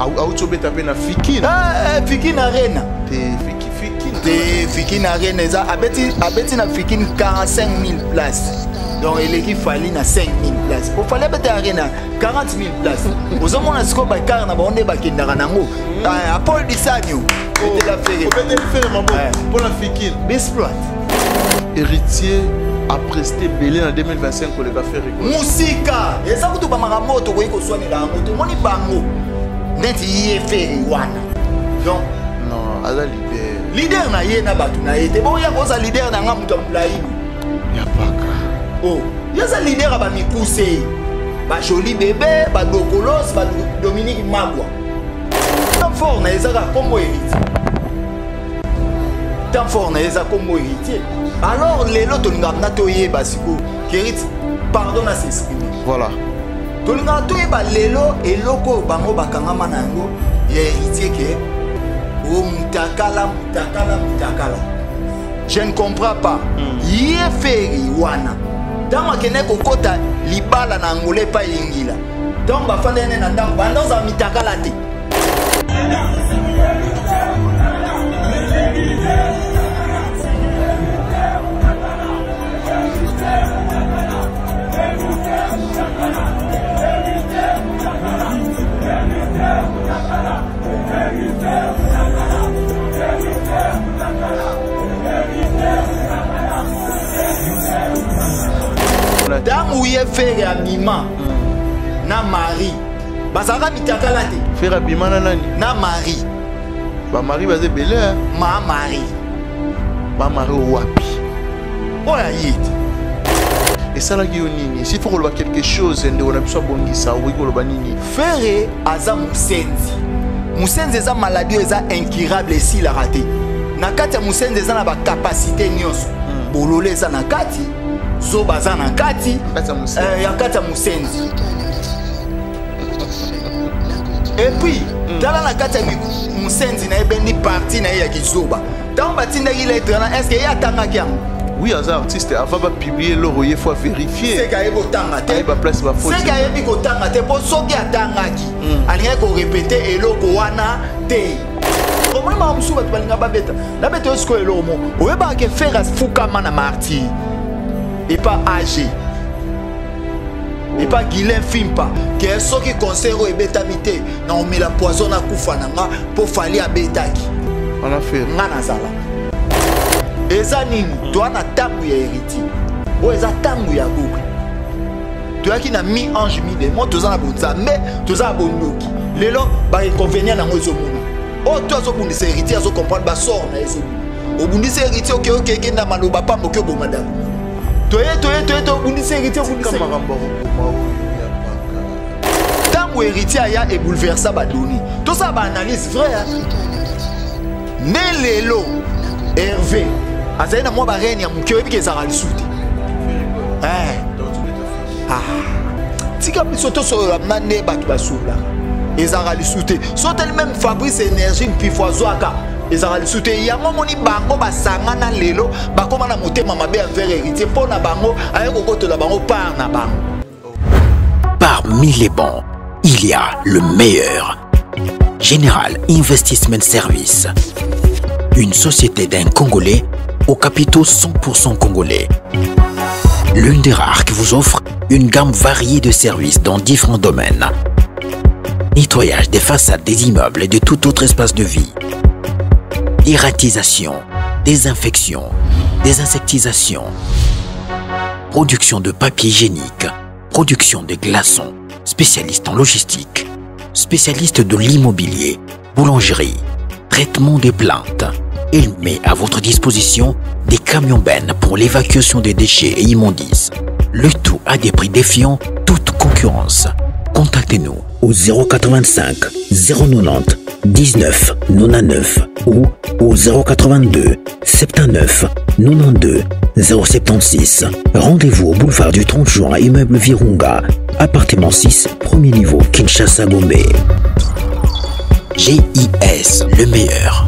Autobeta pe na Fikine. Fikine Arena. Fikine Arena eza abeti na Fikine 45 000 places. Donc il fallait na 5 000 places. Pour fallait beta Arena 40 000 places. Aux hommes on a sco ba car na ba onde ba kindara nango. Paul Dissanio. C'était la ferry. Pour la Fikine. Besploit. Héritier a presté belé en 2025 pour les affaires. Musika. Et ça vous ba maramoto ko iko soigner la moto. Moni bango. Neti yé ferry wana. Donc non, ala leader na ye na batu na ete bo ya koza leader na nga mutu amulai ya paka oh ya za leader ba mikuse ba joli bébé ba dokolos ba Dominique Magwa tant fort na ezaka comme héritier tant fort na ezaka comme héritier alors lelo tolinga na toyeba siko héritier pardon à s'exprimer voilà tolinga toyeba lelo eloko bango bakangama na yango ya héritier ke oh mutakala. Je ne comprends pas. Yé ferry wana. Dans ma kene kokota libala na ngole pa yingila. Donc ba fande na ndam bando za mitakala te. Dans où il fait abima na Marie basaka mitakala te faire abima na nani na Marie ba Marie bazé belé ma Marie wapi oya yit et ça la nini s'il faut qu'on voit quelque chose et on a besoin bongisa oui ko loba nini faire aza musenzi eza maladie eza incurable si la raté na kati ya musenzi eza na ba capacité nyonso bolole eza na kati zoba za na kati ya kati ya musenzi et puis tala na kati ya musenzi na ebendi parti na ye ya kizoba tango batindaki lettre na est-ce que ye atangaki yango oui as artiste avant va publier l'oro il faut vérifier c'est ka yebo tanga te ba place ba faute c'est ka yebi ko tanga te po soki atangaki alinga ko répéter eloko wana te comment ma musu ba balinga ba beta na beta osko eloko mo oyeba ke faire fukama na martyr et pas âgé et pas Guilain Fimpa qui est ce qui concerne et bétamité na on met la poison na kufa nanga pour fali a betaki on a fait ngana zala eza nini toi na tangu ya héritier o eza tangu ya gogo toi qui na mi ange mi démon toza na bonza mais toza na bondoki lelo ba inconvénient na ngozo mona o toi zo bundisa héritier zo comprendre ba sort na eso o bundisa héritier OK na maloba pa mokyo bo madame Toye, bundisa héritier, bundisa. Tango héritier aya et bouleversa badoni. Tout ça ba analyse vrai. Ne lelo Hervé. Azaina mo ba reine ya mukyo ebi ke zara lisuti. Tika bisoto so amane batu basula. Ezara lisuti. So tel même Fabrice énergie mpifoazo aka. Ezara lisuti yango moni bango basanga na lelo bakoma na motema mabe envers héritier pona bango ayeko kotola bango par na bango. Parmi les bons, il y a le meilleur. Général Investment Service. Une société d'un Congolais aux capitaux 100% congolais. L'une des rares qui vous offre une gamme variée de services dans différents domaines. Nettoyage des façades des immeubles et de tout autre espace de vie. Dératisation, désinfection, désinsectisation. Production de papier hygiénique. Production de glaçons. Spécialiste en logistique. Spécialiste de l'immobilier. Boulangerie. Traitement des plaintes. Il met à votre disposition des camions-bennes pour l'évacuation des déchets et immondices. Le tout à des prix défiant toute concurrence. Contactez-nous au 085 090 19 99 ou au 082 79 92 076. Rendez-vous au boulevard du 30 juin, immeuble Virunga, appartement 6, premier niveau, Kinshasa, Gombe. GIS, le meilleur.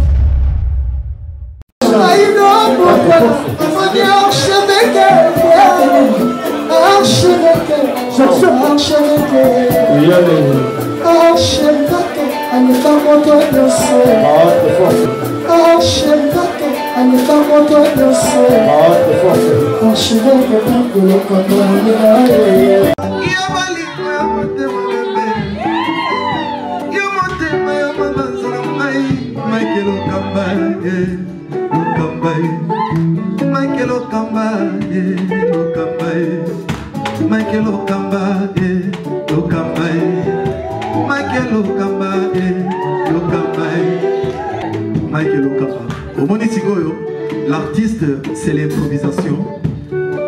L'artiste, c'est l'improvisation.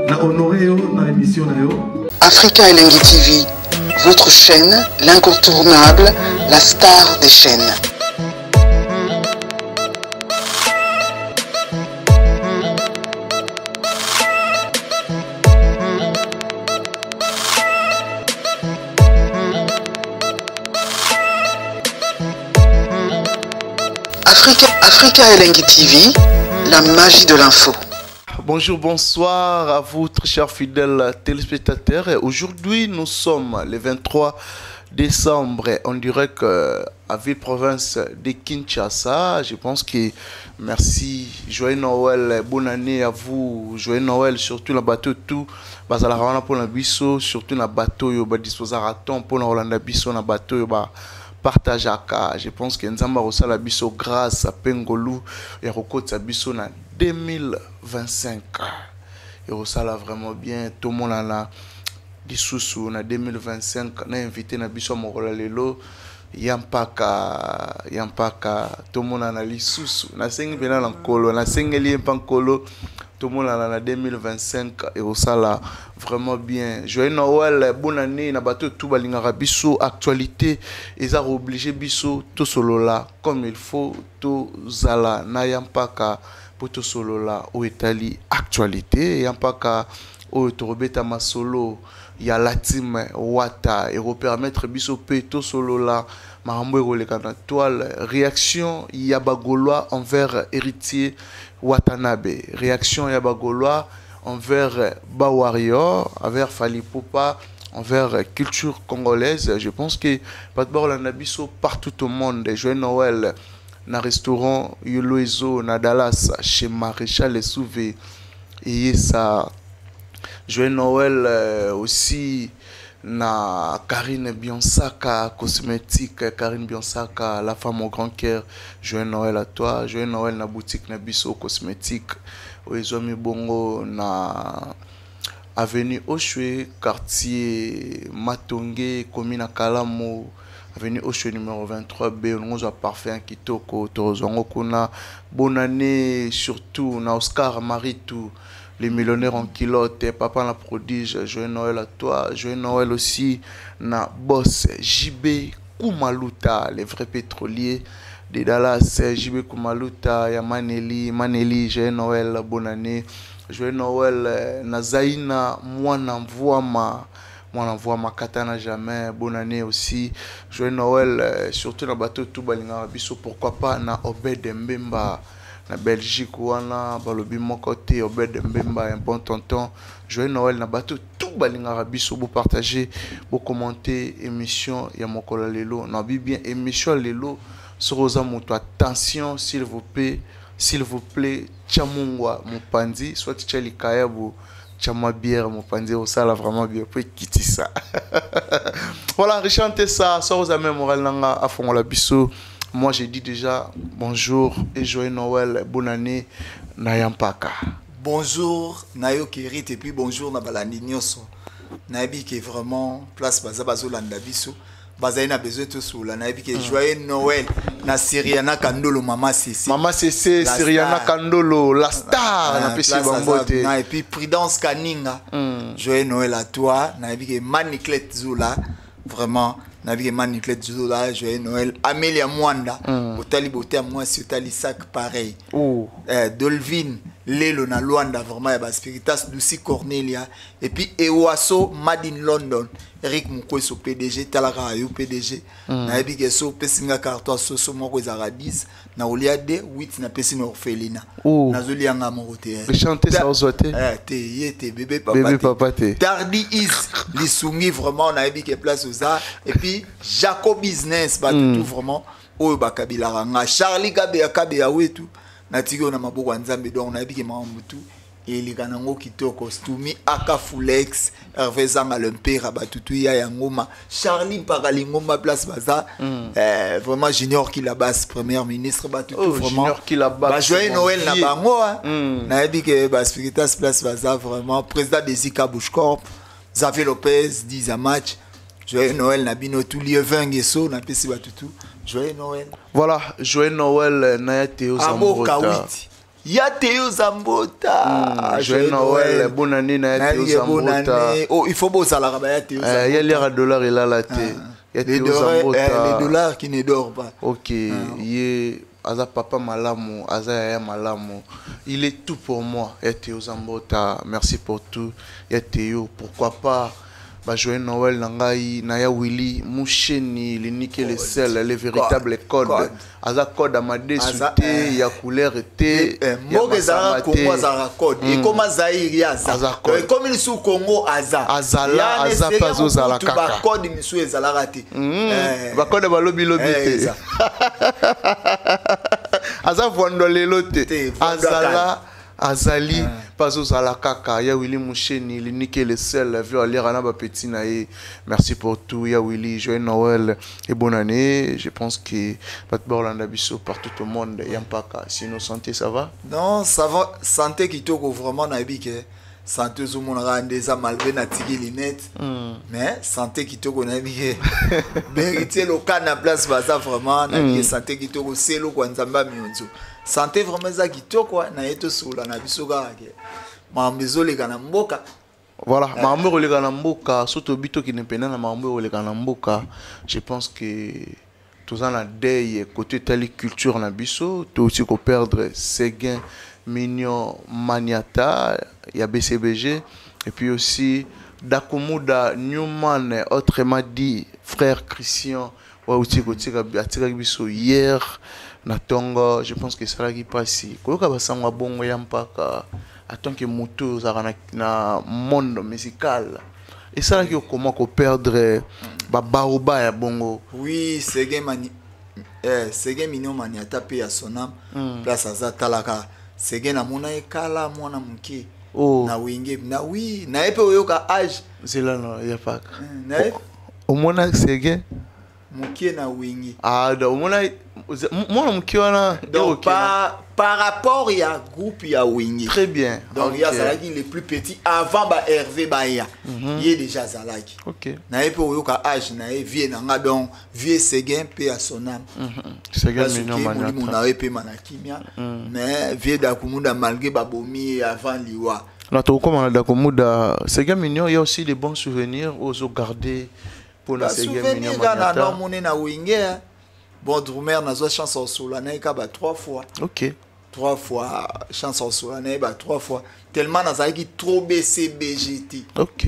Na honoré dans l'émission. Africa Elengi TV, votre chaîne, l'incontournable, la star des chaînes. Africa Elengi TV, la magie de l'info. Bonjour, bonsoir à vous, très chers fidèles téléspectateurs. Aujourd'hui, nous sommes le 23 décembre. On dirait qu'à ville-province de Kinshasa, je pense que merci, joyeux Noël, bonne année à vous, joyeux Noël, surtout le bateau tout. Bazala ravana pour la biso, surtout le bateau, yo ba disposer à temps pour la Rolanda biso, na bateau, yo ba partage à cas. Je pense que Nzamba Rosa la biso grâce à Pengolou et Rokot sa biso na 2025. Et Rosa la vraiment bien. Tout le monde a des sous na 2025. On a invité na biso Morola Lelo. Yampaka. Tout le monde a les sous. Na sengi bena l'ankolo. Na sengi li pankolo. Tout le monde a la 2025 et au sala vraiment bien. Joyeux Noël, bonne année. Na bateau tout balingara biso actualité. Ils ont obligé biso tout solo là comme il faut tout zala na yampaka pour tout solo là au Italie actualité yampaka au torobeta masolo ya la team wata et repermettre biso pe tout solo là marambo roleka na toile réaction yabagolois envers héritier Watanabe. Réaction Yabagolois envers Bawarrior, envers Fali Poupa, envers culture congolaise. Je pense que Patbor Lanabiso partout au monde. Joyeux Noël, na restaurant Yoloezo, na Dallas, chez Maréchal et Souvé. Et ça, joyeux Noël aussi. Na Karine Bionsaka, cosmétique, Karine Bionsaka, la femme au grand cœur. Joyeux Noël à toi, joyeux Noël na boutique na biso cosmétique. Oezomi Bongo na avenue Oshwe, quartier Matongé, commune à Kalamo, avenue Oshwe numéro 23B, on a parfait Kitoko, Torozongo Kuna. Bonne année surtout na Oscar Maritou. Les millionnaires en kilote, papa la prodige, joyeux Noël à toi, joyeux Noël aussi, na boss JB Kumaluta, les vrais pétroliers de Dallas, JB Kumaluta, ya Maneli, joyeux Noël, bonne année, joyeux Noël, na Zaina, Mwana Mvuama Katana jamais, bonne année aussi, joyeux Noël, surtout na bateau tout balinga biso, pourquoi pas na Obed Mbemba. Na Belgique wana balobi mokote Obed Mbemba un bon tonton. Joyeux Noël na bateau tout balinga biso bo partager bo commenter émission ya mokola lelo na bien émission lelo sur oza moto attention s'il vous plaît chamungwa mopandi soit tchali kayabu chama bière mopandi au sala vraiment bien pour quitter ça. Voilà, rechanter ça sur oza même moral nanga afongola biso. Moi, j'ai dit déjà bonjour et joyeux Noël, bonne année, Nayampaka. Bonjour, Nayo Kerit, et puis bonjour, Nabalani Nyoso. Nabi qui est vraiment place Bazabazo Landabiso. Bazaina besoin de tout la Nabi qui est joyeux Noël, na Syriana Kandolo, Mama Cécé. Mama Cécé, Syriana Kandolo, la star, et puis Prudence Kaninga. Joyeux Noël à toi, Nabi qui est Maniclet Zoula, vraiment. Nabi Maniclet Zoula, joyeux Noël. Amélia Mwanda, Otali Boté à moi, si Otali Sac pareil. Dolvin, Lelo na Luanda, vraiment, il y a Spiritas, Lucie Cornelia. Et puis Ewaso, Madin London, Eric Moukweso PDG, Talara Ayo PDG. Nabi Gesso, Pessinga Cartois, Soso Moko Zaradis, na Oliade, 8 na Pessina Orphelina. Nazoli Anga Moroté. Chanter ça aux autres. T'es bébé papa. Tardi Is, Lissungi, vraiment, Nabi qui est place aux arts. Et puis Jacob Business, tout vraiment. oyo bakabila nga Charlie Kabeya wetu na tiki na maboko ya Nzambe donc na yebiki mamutu elika nango kitoko Stumi aka Fulex Hervé Zanga le père batutu ya yangoma Charlie Pagalingoma place baza vraiment Junior qui la base premier ministre batutu vraiment Junior qui la base ba joyeux Noël na bango na yebiki ba Spiritas place baza vraiment président des Zika Bushcorp Xavier Lopez 10 à match joyeux Noël na bino tout lieu 20 gesso na pesi batutu joyeux Noël voilà joyeux Noël na ya Théo Zambota ya Théo Zambota joyeux Noël bonne année na ya Théo Zambota oh il faut bosser la ya Théo Zambota il y a l'air à dollar et là la thé ya Théo Zambota les dollars qui ne dorment pas OK il aza papa malamu aza ya malamu il est tout pour moi ya Théo Zambota merci pour tout ya Théo pourquoi pas bah joyeux Noël nangai naya Willy Moucheni le nickel et sel les véritables codes aza code amade souté ya couleur té mogeza Congo aza code et comme Zaire aza et comme il sous Congo azala aza pazo zala kaka ba code misu ezala raté ba code ba lobi té aza vondolelo té azala azali pazo zala kaka ya Willy Moucheni le nickel le sel vu aller na ba petit naé merci pour tout ya Willy joyeux Noël et bonne année je pense que Pat Borlanda biso partout au monde yampaka sinon santé ça va non ça va santé kitoko vraiment na bike santé zo mona randeza malgré na tiki linette mais santé kitoko na bike vérité local na place baza vraiment na bike santé kitoko selo kwa nzamba mionzo santé vraiment za kitoko na yeto sula na biso kake mambezo leka na mboka voilà mambo leka na mboka surtout bito qui ne pena na mambo leka na mboka je pense que tous en a deuil côté telle culture na biso tout aussi ko perdre Séguin Mignon Maniata il y a BCBG et puis aussi Dakumuda Newman autrement dit frère Christian wa aussi côté atira biso hier na tongo je pense que ça qui passe koyoka basangwa bongo ya mpaka en tant que moto na monde musical et ça qui comment ko perdre ba baoba ya bongo oui Séguin Mignon Maniata pe ya sonam place aza talaka Séguin na mona ekala mwana muke na winge na oui na epe oyoka âge zela no ya paka na au mona Séguin muke na wingi da mona moi muke wana donc par rapport ya groupe ya wingi très bien donc il y a Zalaki les plus petits avant ba Hervé Baya il est déjà Zalaki OK na epe oyoka âge na e vie na nga donc vie Séguin pe à son âme Séguin Mignon Maniata na epe manakimia mais vie Dakumuda malgré babomi avant liwa na to comme Dakumuda Séguin Mignon il y a aussi des bons souvenirs aux garder pour la Séguin Mignon Maniata na moni na winge bon Drumer na zo chanson solo na ka ba 3 fois OK 3 fois chanson solo na ba 3 fois tellement na zaki trop BCBGT OK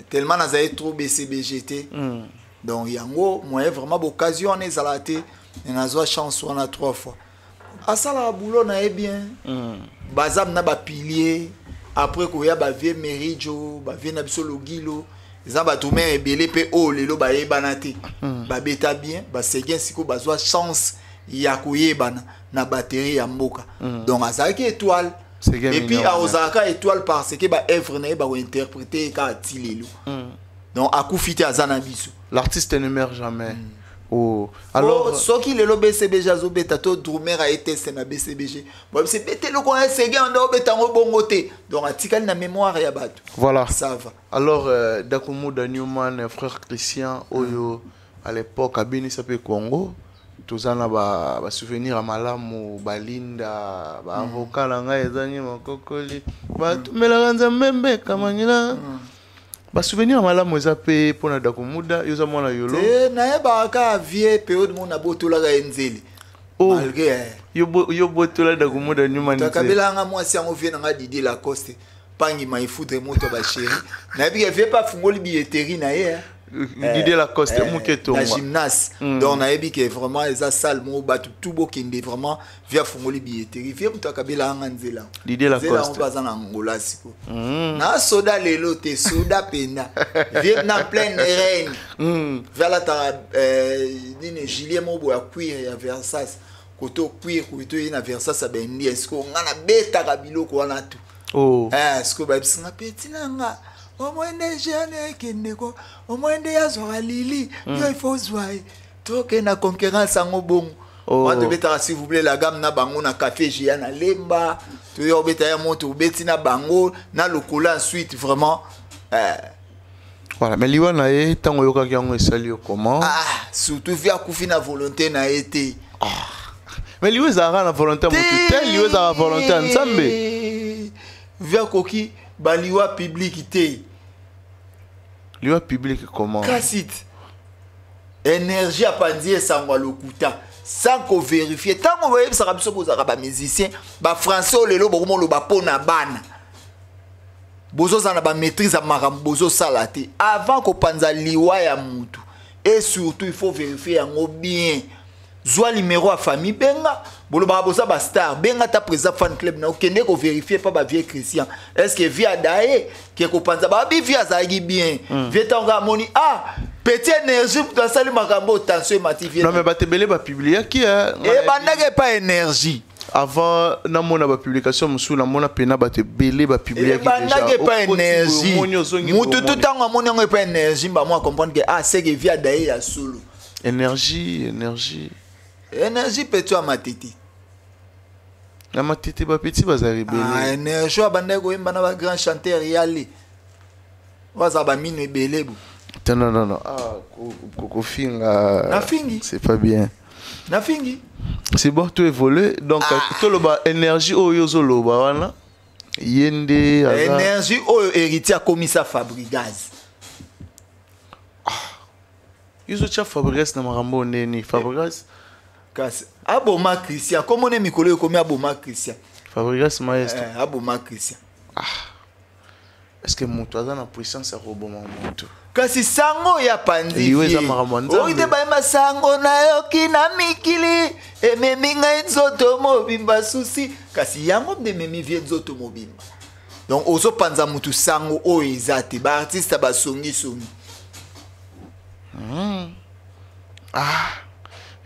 tellement na zaki trop BCBGT donc yango moi vraiment occasion na zalate na zo chanson na 3 fois asala boulot na bien bazam na ba pilier après ko ya ba vie merijo ba vie na biso logilo zamba Drumer ebele pe o lelo ba yebana te ba beta bien ba Séguin siko bazwa chance ya koyebana na batterie ya mboka donc azaki étoile et puis aozaka étoile parce que ba œuvre na ba interpréter ka tilelo donc akufite azana biso l'artiste ne meurt jamais oh alors ce qui lelo BCBG azobeta to Drumer a été na BCBG bon c'est bete le ko Séguin ndo betango bongote donc atikali na mémoire ya bato voilà ça va alors Dakumuda Newman frère Christian oyo à l'époque à Beni sape Congo tozana ba souvenir à malamu balinda ba avocat na ngai ezangi makokoli ba tumela nzambe kamanyila ba souvenir à malamu ezape pona Dakumuda yoza mwana yolo na eba ka vie période mona botola ga enzeli malgré yo botola Dakumuda Newman takabela nga mwasi yango vie nga Didier Lacoste pangi mai foutre moto ba chéri na bi vie pas fungoli billetterie na ye Didier Lacoste la gymnase. Donc on a dit que vraiment les salles mo batu tout beau qui vraiment via fongoli billetterie via muto kabila anganzela. Didier Lacoste. On passe en Angola siko. Na soda lelo te soda pena. Via na pleine reine. Vers la ta dine Julien mo boya cuir ya Versace. Koto cuir koto ina Versace bendi esko ngana beta kabilo ko wana tu. Oh. Esko ba bisinga petina nga. Au moins des jeunes qui ne quoi, au moins des azora lili, il faut jouer. Toi qui na concurrence en bon. Moi tu bêta s'il vous plaît la gamme na bango na café j'ai na lemba. Tu y bêta ya monte ou bêti na bango na lokola ensuite vraiment. Voilà, mais liwa na e tango yoka ki yango esali comment? Ah, surtout via kufi na volonté na été. Mais liwa zara na volonté mutu tel liwa zara volonté ensemble. Via koki baliwa publicité. Liwa public comment? Kassit. Énergie à pandier sans lokuta. Sans qu'on vérifie. Tant qu'on voyait ça rabso pour les musiciens, ba français ou lelo bokomo lo ba pona bana. Bozo za na ba maîtrise à maram bozo salate. Avant qu'on panza liwa ya mutu. Et surtout il faut vérifier yango bien. Zwa numéro à famille benga. Bolo ba boza ba star benga ta présent fan club na okende ko vérifier pas ba vieux Christian. Est-ce que via dae qui ko panza ba bi via za bien. Via tanga moni petite énergie pour ça le makambo tension mativie. Non mais ba te belé ba publier qui hein. Et bandage pas énergie. Avant na mona ba publication musu na mona pena ba te belé ba publier qui déjà. Bandage pas énergie. Mutu tout temps moni on pas énergie ba moi comprendre que c'est que via dae ya solo. Énergie. Énergie peut-tu à ma tête. Na matete ba petit bazari belé. Ah énergie bandage ko imba na ba grand chanteur yali. Waza ba mine belé bu. Non. Ah, Kofinga. Nafingi. C'est pas bien. Nafingi. C'est bon, tout évolue. Donc, tout le bas énergie au yozolo wana. Yende. Énergie au héritier comme ça Fabrigaz. Yozo Fabrigaz na marambo neni Fabrigaz. Kas aboma Christian. Comment on est mikolo comme aboma Christian. Fabrigaz maestro. Aboma Christian. Est-ce que mon toit a la puissance à roboma moto? Kasi sango ya pandi. Oite ba ma sango na yo kina mikili. E memi ngai nzoto mobimba susi. Kasi yango de memi vie nzoto mobimba. Donc ozo panza mutu sango o ezate ba artiste ba songi.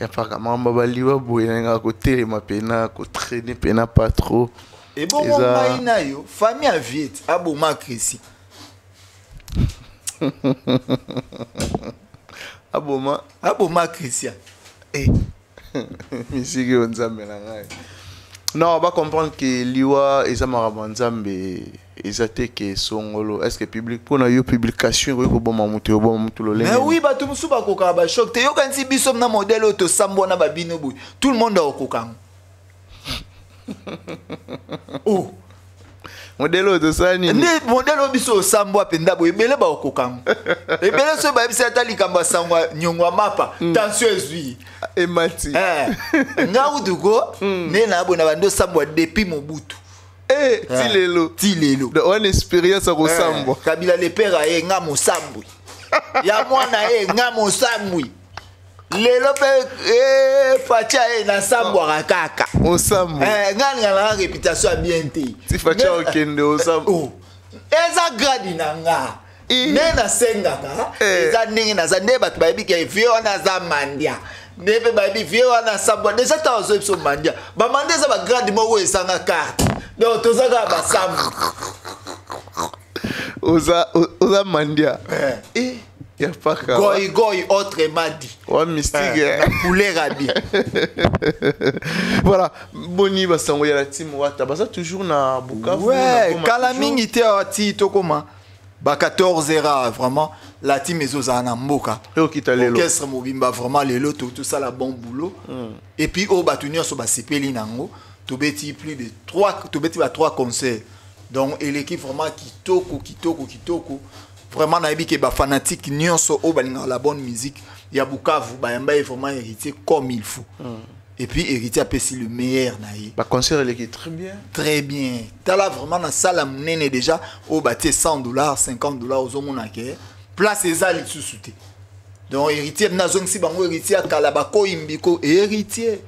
Ya pas comment babaliwa boyenga ko telema pena ko traîner pena pas trop. Et bon mon maina yo famille a vite aboma Christian. Aboma Christian. Musique on nzambe na ngai. Non, on va comprendre que liwa ezama nzambe ezate ke songolo. Est-ce que public pour na yo publication ko boma mutu lo lenga. Mais oui, ba tout musu ba koka ba choc. Te yo kan si bisom na modèle auto sambo na ba bino boy. Tout le monde a koka. Oh. Modèle auto sani. Ne modèle biso sambo apenda boy belé ba koka. E belé so ba bisa tali kamba sangwa nyongwa mapa. Tension ezui. E mati. Nga udugo ne na bona bando sambo depuis Mobutu. Tilelo. De on expérience au sambo. Kabila le père a nga mosambo. Ya mwana nga mosambo. Lelo pe facha na sambo rakaka. Mosambo. Ngani la réputation bien té. Ti facha okende o sambo. Eza gradi na nga. Nena senga ka. Eza ningi na za neba tu baby ke vio na za mandia. Nebe baby vio na sambo. Déjà ta ozo so mandia. Ba mandia za ba gradi mo we sanga carte. Donc tozaga ba sambo. Oza mandia. Ya pas ka. Goy autrement dit. Ouais mystique. Poulet rabi. Voilà, boni ba sango ya la team wata baza toujours na Bukavu. Ouais, kala mingi te ati to comment. Ba 14 heures vraiment la team ezoza na mboka. Et au kitalelo. Orchestre mobimba vraiment lelo tout ça la bon boulot. Et puis au batunir so ba sepeli nango, to beti plus de 3 concerts. Donc et l'équipe vraiment kitoko. Vraiment na ebi ke ba fanatique nyonso o balinga la bonne musique. Ya Bukavu ba yamba vraiment héritier comme il faut. Et puis héritier a pesi le meilleur na yi. Ba concert il est très bien. Très bien. T'as là vraiment na salle nene déjà au bâti $100, $50 aux hommes ke place eza lisusu te. Donc héritier na zongsi bango héritier kalabako imbiko héritier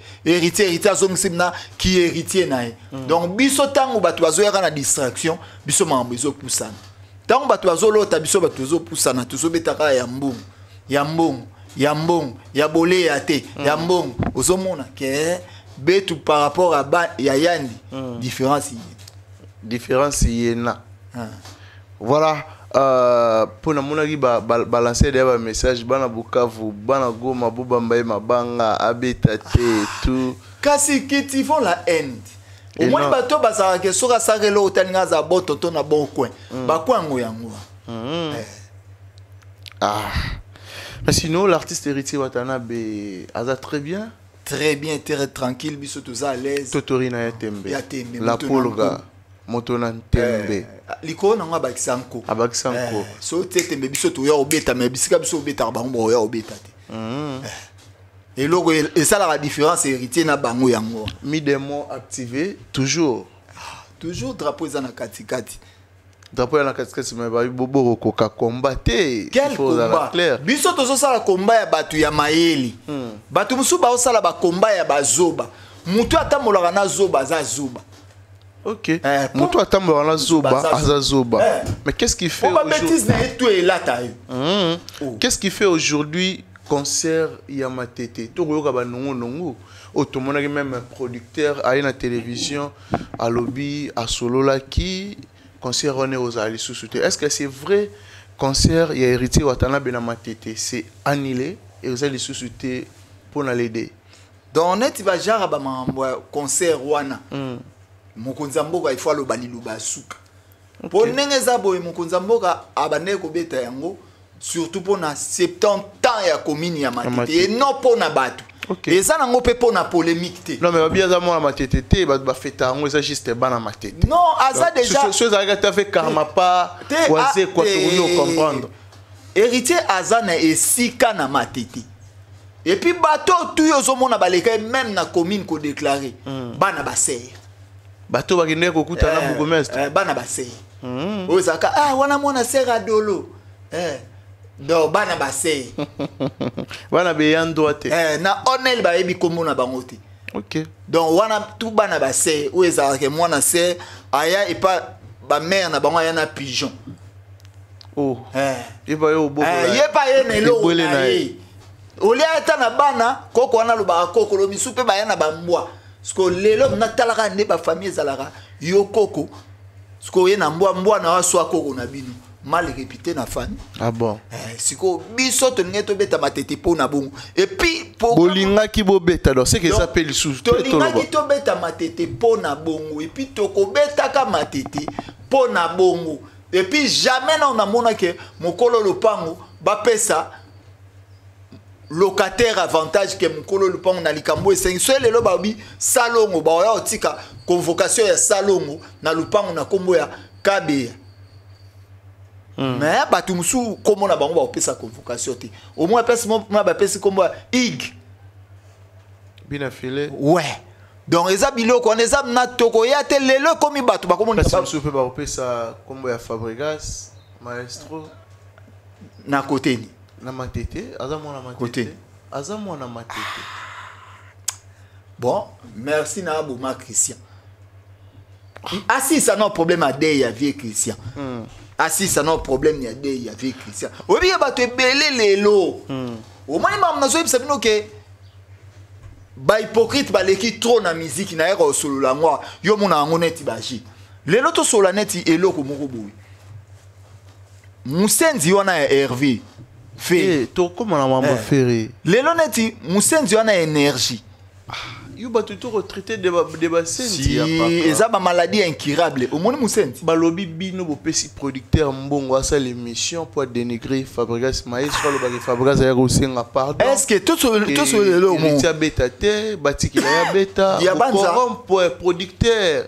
zongsi na qui héritier na. Donc biso tango bato bazoyaka na distraction, biso mambo ezo pusana. Tango bato bazolota biso bato ezo pusana, tozo betaka ya mbongo. Ya bolé ya te, ya mbongo. Ozomona ke betu par rapport à ya yandi différence yena. Voilà. Pour na monaki balancer des messages bana Bukavu bana Goma Bubambaye Mabanga Abeta te tout kasi kiti font la haine au moins bato bazara ke soka sarelo otaninga za boto to na bon coin ba kwango yango. Mais sinon l'artiste héritier Watanabe aza très bien très tranquille biso tous à l'aise Totorina ya tembe la polga Motona tembe liko na nga bakisanko so tembe biso to ya obeta mais bisika biso obeta bango ya obeta te et logo et ça la différence héritier na bango yango mi démon activé toujours drapeau za na katikati drapeau na katikati mais ba bobo koka combattre quel combat clair biso tozo sala combat ya batu ya mayeli batu musu ba osala ba combat ya bazoba mutu atamolaka na zoba za zoba. Ok. Moutou attend la zoba, azazoba. Mais qu'est-ce qu'il fait aujourd'hui? Qu'est-ce qu'il fait aujourd'hui concert Yamatete? Tout le monde a même producteur à la télévision, à lobby, à Solola qui concert on est aux alliés sous-soutés. Est-ce que c'est vrai concert il y a héritier Watanabe na Matete c'est annulé et aux alliés sous-soutés pour l'aider? Donc net il va genre concert wana. Mokonza mboka il faut le balilu basuka. Pour nengeza boy mokonza mboka abane ko beta yango surtout pour na 70 ans ya commune ya Matete et non pour na batu. Et ça nango pe pour na polémique te. Non mais bien za moi Matete te ba feta yango ça juste bana Matete. Non, ça déjà chose à regarder avec karma pas oise quoi tu comprendre. Héritier azana et sika na Matete. Et puis bateau tout yo zomona baleka même na commune ko déclarer bana baser. Bato bagende kokuta na bourgmestre bana basé ozaka wana mona sera dolo do bana basé bana beyando ate na onel ba yebi kombo na bango te. OK donc wana tout bana basé ozaka ke mona se aya et pas ba mère na bango aya na pigeon yeba yo bobo yeba ye nelo olia eta na bana koko wana lobaka koko lo misupe ba ya na bambwa. Parce que les gens na talaka ne ba famille zalara yo koko parce que na mbwa na waswa koko na bino mal réputé na famille. Ah bon siko biso to ngeto beta Matete po na bongo et puis pour bolinga ki bo beta donc c'est que ça s'appelle sous to linga ki to beta Matete po na bongo et puis to ko beta ka Matete po na bongo et puis jamais na mona que mokolo lopango ba pesa locataire avantage que mukolo lupango na likambo esengi so lelo babi salongo ba ya otika convocation ya salongo na lupango na kombo ya kabe mais batu musu komo na bango ba opesa convocation te au moins pesa mo ba pesa kombo ya ig bina filé ouais donc eza biloko on eza na toko ya te lelo komi batu ba komo na ba super ba opesa kombo ya Fabregas maestro na côté ni na Matete azamona Matete azamona Matete. Bon merci na Aboma Christian assis ça non problème à des ya vieux Christian assis ça non problème ya des ya vieux Christian obi ba te belé lelo au moins mam na zo bisa bino ke ba hypocrite ba leki trop na musique na ero solo la moi yo mona ngoneti ba ji lelo to solo neti eloko moko boui musenzi wana ya Hervé fait to comme on a mambo ferré les loneti musenzi wana énergie yo ba tout retraité de basenzi ya papa eza ba maladie incurable au monde musenzi balobi bino bo pesi producteur mbongo asa l'émission pour dénigrer Fabregas maestro lo ba Fabregas ya kosenga pardon est-ce que tout le monde ya beta te batiki ya beta pour producteur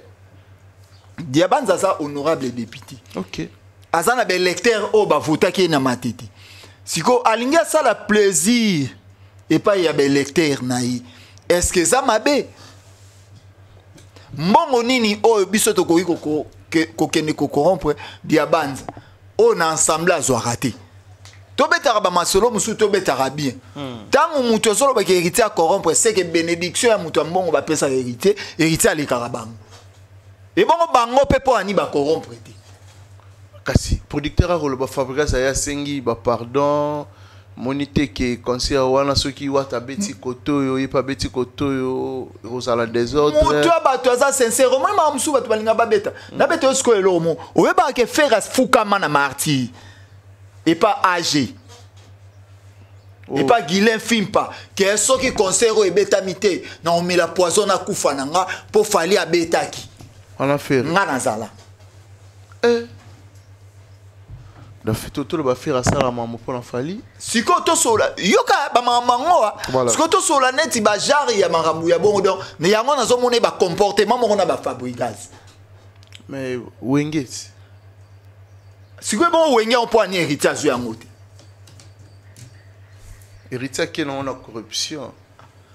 Diabanza ça honorable député. OK azana be lecteur o ba votaki na Matete. Siko alinga ça la plaisir et pas y a be lecteur naï. Est-ce que ça mabe? Mbongo nini o biso to ko kene ko corrompre Diabanza. On a ensemble à raté. tobetaka ba masolo musu tobetaka bien tango mutu solo ba héritier à corrompre c'est que bénédiction ya mutu mbongo ba pesa héritier alekaka bango et bongo bango pe po ani ba corrompre te kasi producteur akoloba fabrikas aya sengi ba pardon monite ke conseiller wana soki wata beti kotoyo yepa beti kotoyo kozala désordre mutu abato aza sincère moi ma musu bato balinga babeta na beta osko elomo oyeba ke faire fukama na martyr et pas âgé et pas Guilain Fimpa que soki conseiller o ebetamite na on met la poison na kufa nanga po fali abetaki on a fait nga nazala da fito to ba faire ça la maman pour l'enfali siko to sola yoka ba mamango siko to sola neti ba jari ya marambu ya bongo donc ne yango nazo mona ba comportement moko na ba fabricage mais wengeti siko bon wenge on peut ani héritage yango te héritage qui non na corruption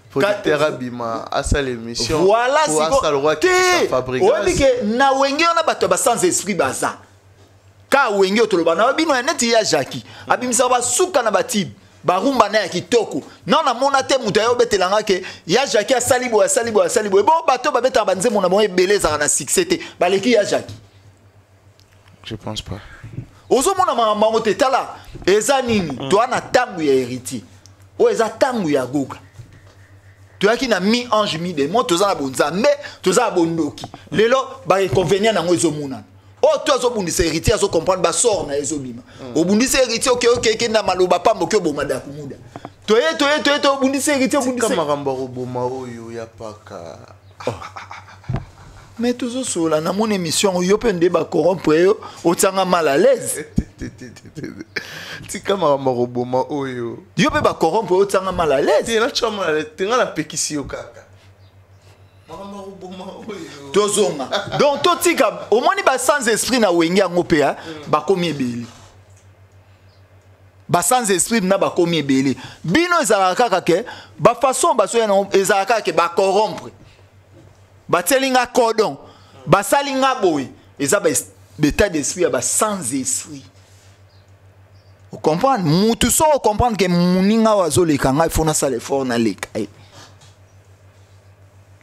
producteur abima à sa l'émission voilà siko ça le roi qui fabricage oui que na wenge on a bato ba sans esprit baza ka wenge otoloba na bino neti ya Jackie abimisa ba suka na batib barumba na ya kitoko non na mona te muta yo betelanga ke ya Jackie asalibo bon bato ba beta banze mona bon ebeleza na succès te baleki ya Jackie je pense pas ozo mona mamango te tala eza nini to ana tangu ya héritier o eza tangu ya goga to yaki na mi ange mi démon to za na bonza mais to za bondoki lelo ba inconvénient nango ezo mona oh toi zo bundisa héritier zo comprendre ba sort na ezo bima obundisa héritier ok na maloba pambo ke bomada kumuda toye obundisa héritier obundisa kama ramba roboma oyo ya paka mais toujours sola na mon émission yo pe ndeba corrompre yo otanga mal à l'aise ti kama ramba roboma oyo yo pe ba corrompre otanga mal à l'aise ti na chama tenga na pekisi yo kaka tozonga donc totika au moins ba sans esprit na wenge yango pe ba komi ebele ba sans esprit na ba komi ebele bino ezala kaka ke ba façon ba so na ezala kaka ke ba corrompre ba telinga cordon ba salinga boy eza ba état d'esprit ba sans esprit vous comprenez mutu so comprendre que muninga wazo lekanga il faut na sala effort na lekai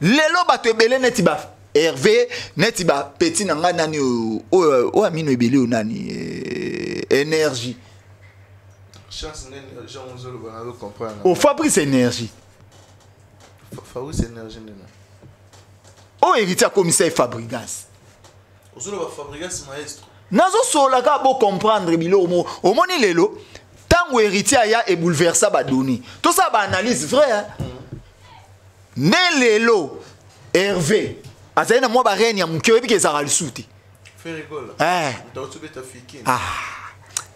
lelo bato ebele neti ba Hervé neti ba petit nanga nani o amino ebele o nani énergie chance nene Jean Ozolo ba na comprendre o Fabrice énergie Fabrice énergie nene o héritier commissaire Fabrigas Ozolo ba Fabrigas maestro nazo sola ka bo comprendre bilo mo o moni lelo tango héritier ya e bouleverser ba doni tout ça ba analyse vrai hein ne lelo Hervé azali na mwa ba reine ya mukio ebi kezara lisuti fait rigole to beta fiki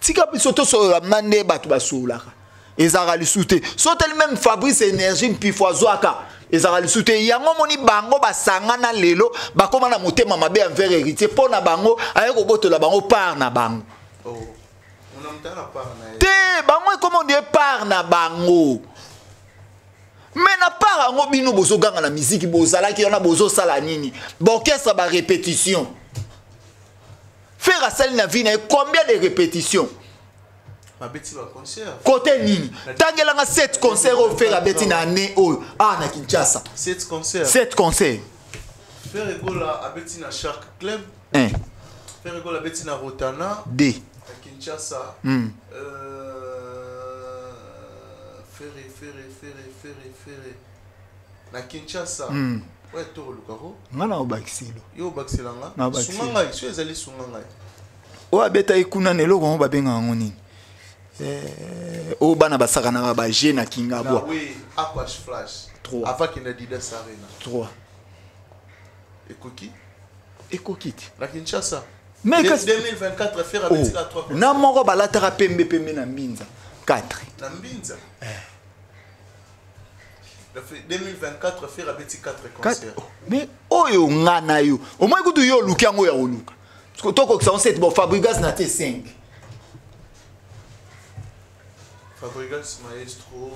tika biso to so mande batu basolaka ezara lisuti so tel même Fabrice énergie mpi foazoaka ezara lisuti yango moni bango basangana lelo bakoma na motema mabe envers héritier pona bango ayeko botola bango par na bango on amtana par na te bango comment on dit par na bango mais na part ngo bino bozo ganga na musique bozala ki yona bozo sala nini orchestre ba répétition faire à salle na vie na combien de répétitions ba beti ba concert côté nini tangela nga 7 concerts au faire beti na année o na Kinshasa 7 concerts faire égola abeti na Shark Club faire égola beti na Rotana D à Kinshasa Ferré na Kinshasa ouais to lukaro ngana obakisilo yo bakiselanga sunganga iso ezali sunganga o abeta ikuna nelo ko ba benga ngoni o bana basaka na ba je na Kingabwa oui Aquash Flash 3 avant qu'il Adidas Arena 3 ekokiti na Kinshasa mais 2024 faire avec la 3 na moko balataka pembe na mbinza 4 na mbinza 2024 faire avec 4 concerts mais oyo ngana yo au moins kudu yo luki yango ya oluka toko ça on sait bon Fabrigas na t 5 Fabrigas maestro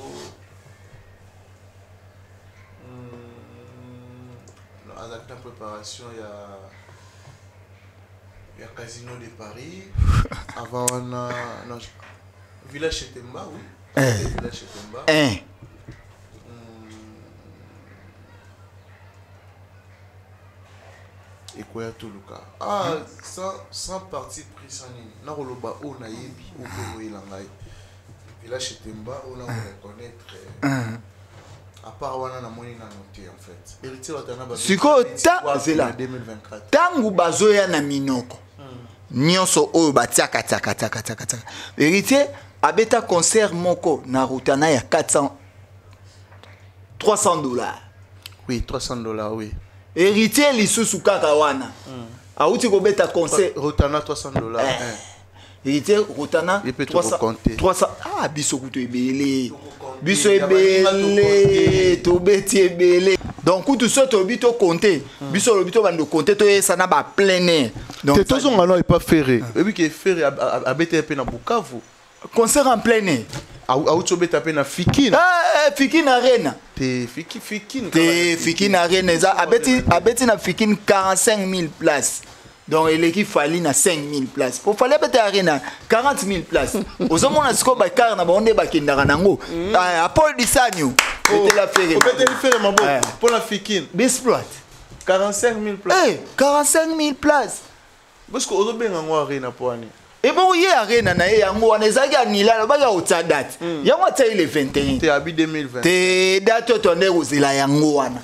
avec la préparation il y a Casino de Paris avant on a Village Chetemba, oui. Village Chetemba. Et quoi tout le cas? Ah, sans parti pris sans nini. Na roloba o na yebi o ko elangai. Village Chetemba, on a reconnaître. À part wana na moni na noté en fait. Héritier watana ba. Siko ta zela 2024. Tangu bazoya na minoko. Nyonso oyo batiaka taka. Héritier abeta concert moko na rutana ya 300 $. Oui, $300, oui. Héritier lisusu kaka wana. Auti ko beta concert rutana $300. Héritier rutana 300. Ah biso kuto ebele. Biso ebele to beti ebele. Donc tout ça to bito compter. Biso lo bito bando compter to ça na ba plein air. Donc tout ça non est pas ferré. Et puis que ferré a bete pe na Bukavu. Concert en plein air. A auto beta pe na Fikine. Ah Fikine Arena. Te Fikine. Te Fikine Arena za abeti na Fikine 45 000 places. Donc l'équipe fallait na 5 000 places. Pour fallait bete Arena 40 000 places. Aux hommes on a sco ba car na bonde ba kindara nango. A Paul Disanyo. Bete la ferré. Bete la ferré ma bon. Pour la Fikine. Bisploit. 45 000 places. 45 000 places. Parce que ozo benga ngo Arena pour ani. Et bon hier Arena na yango wana ezaki anila ba ga uta date. Yango ata ile 21. Te abi 2020. Te date tonde uzila yango wana.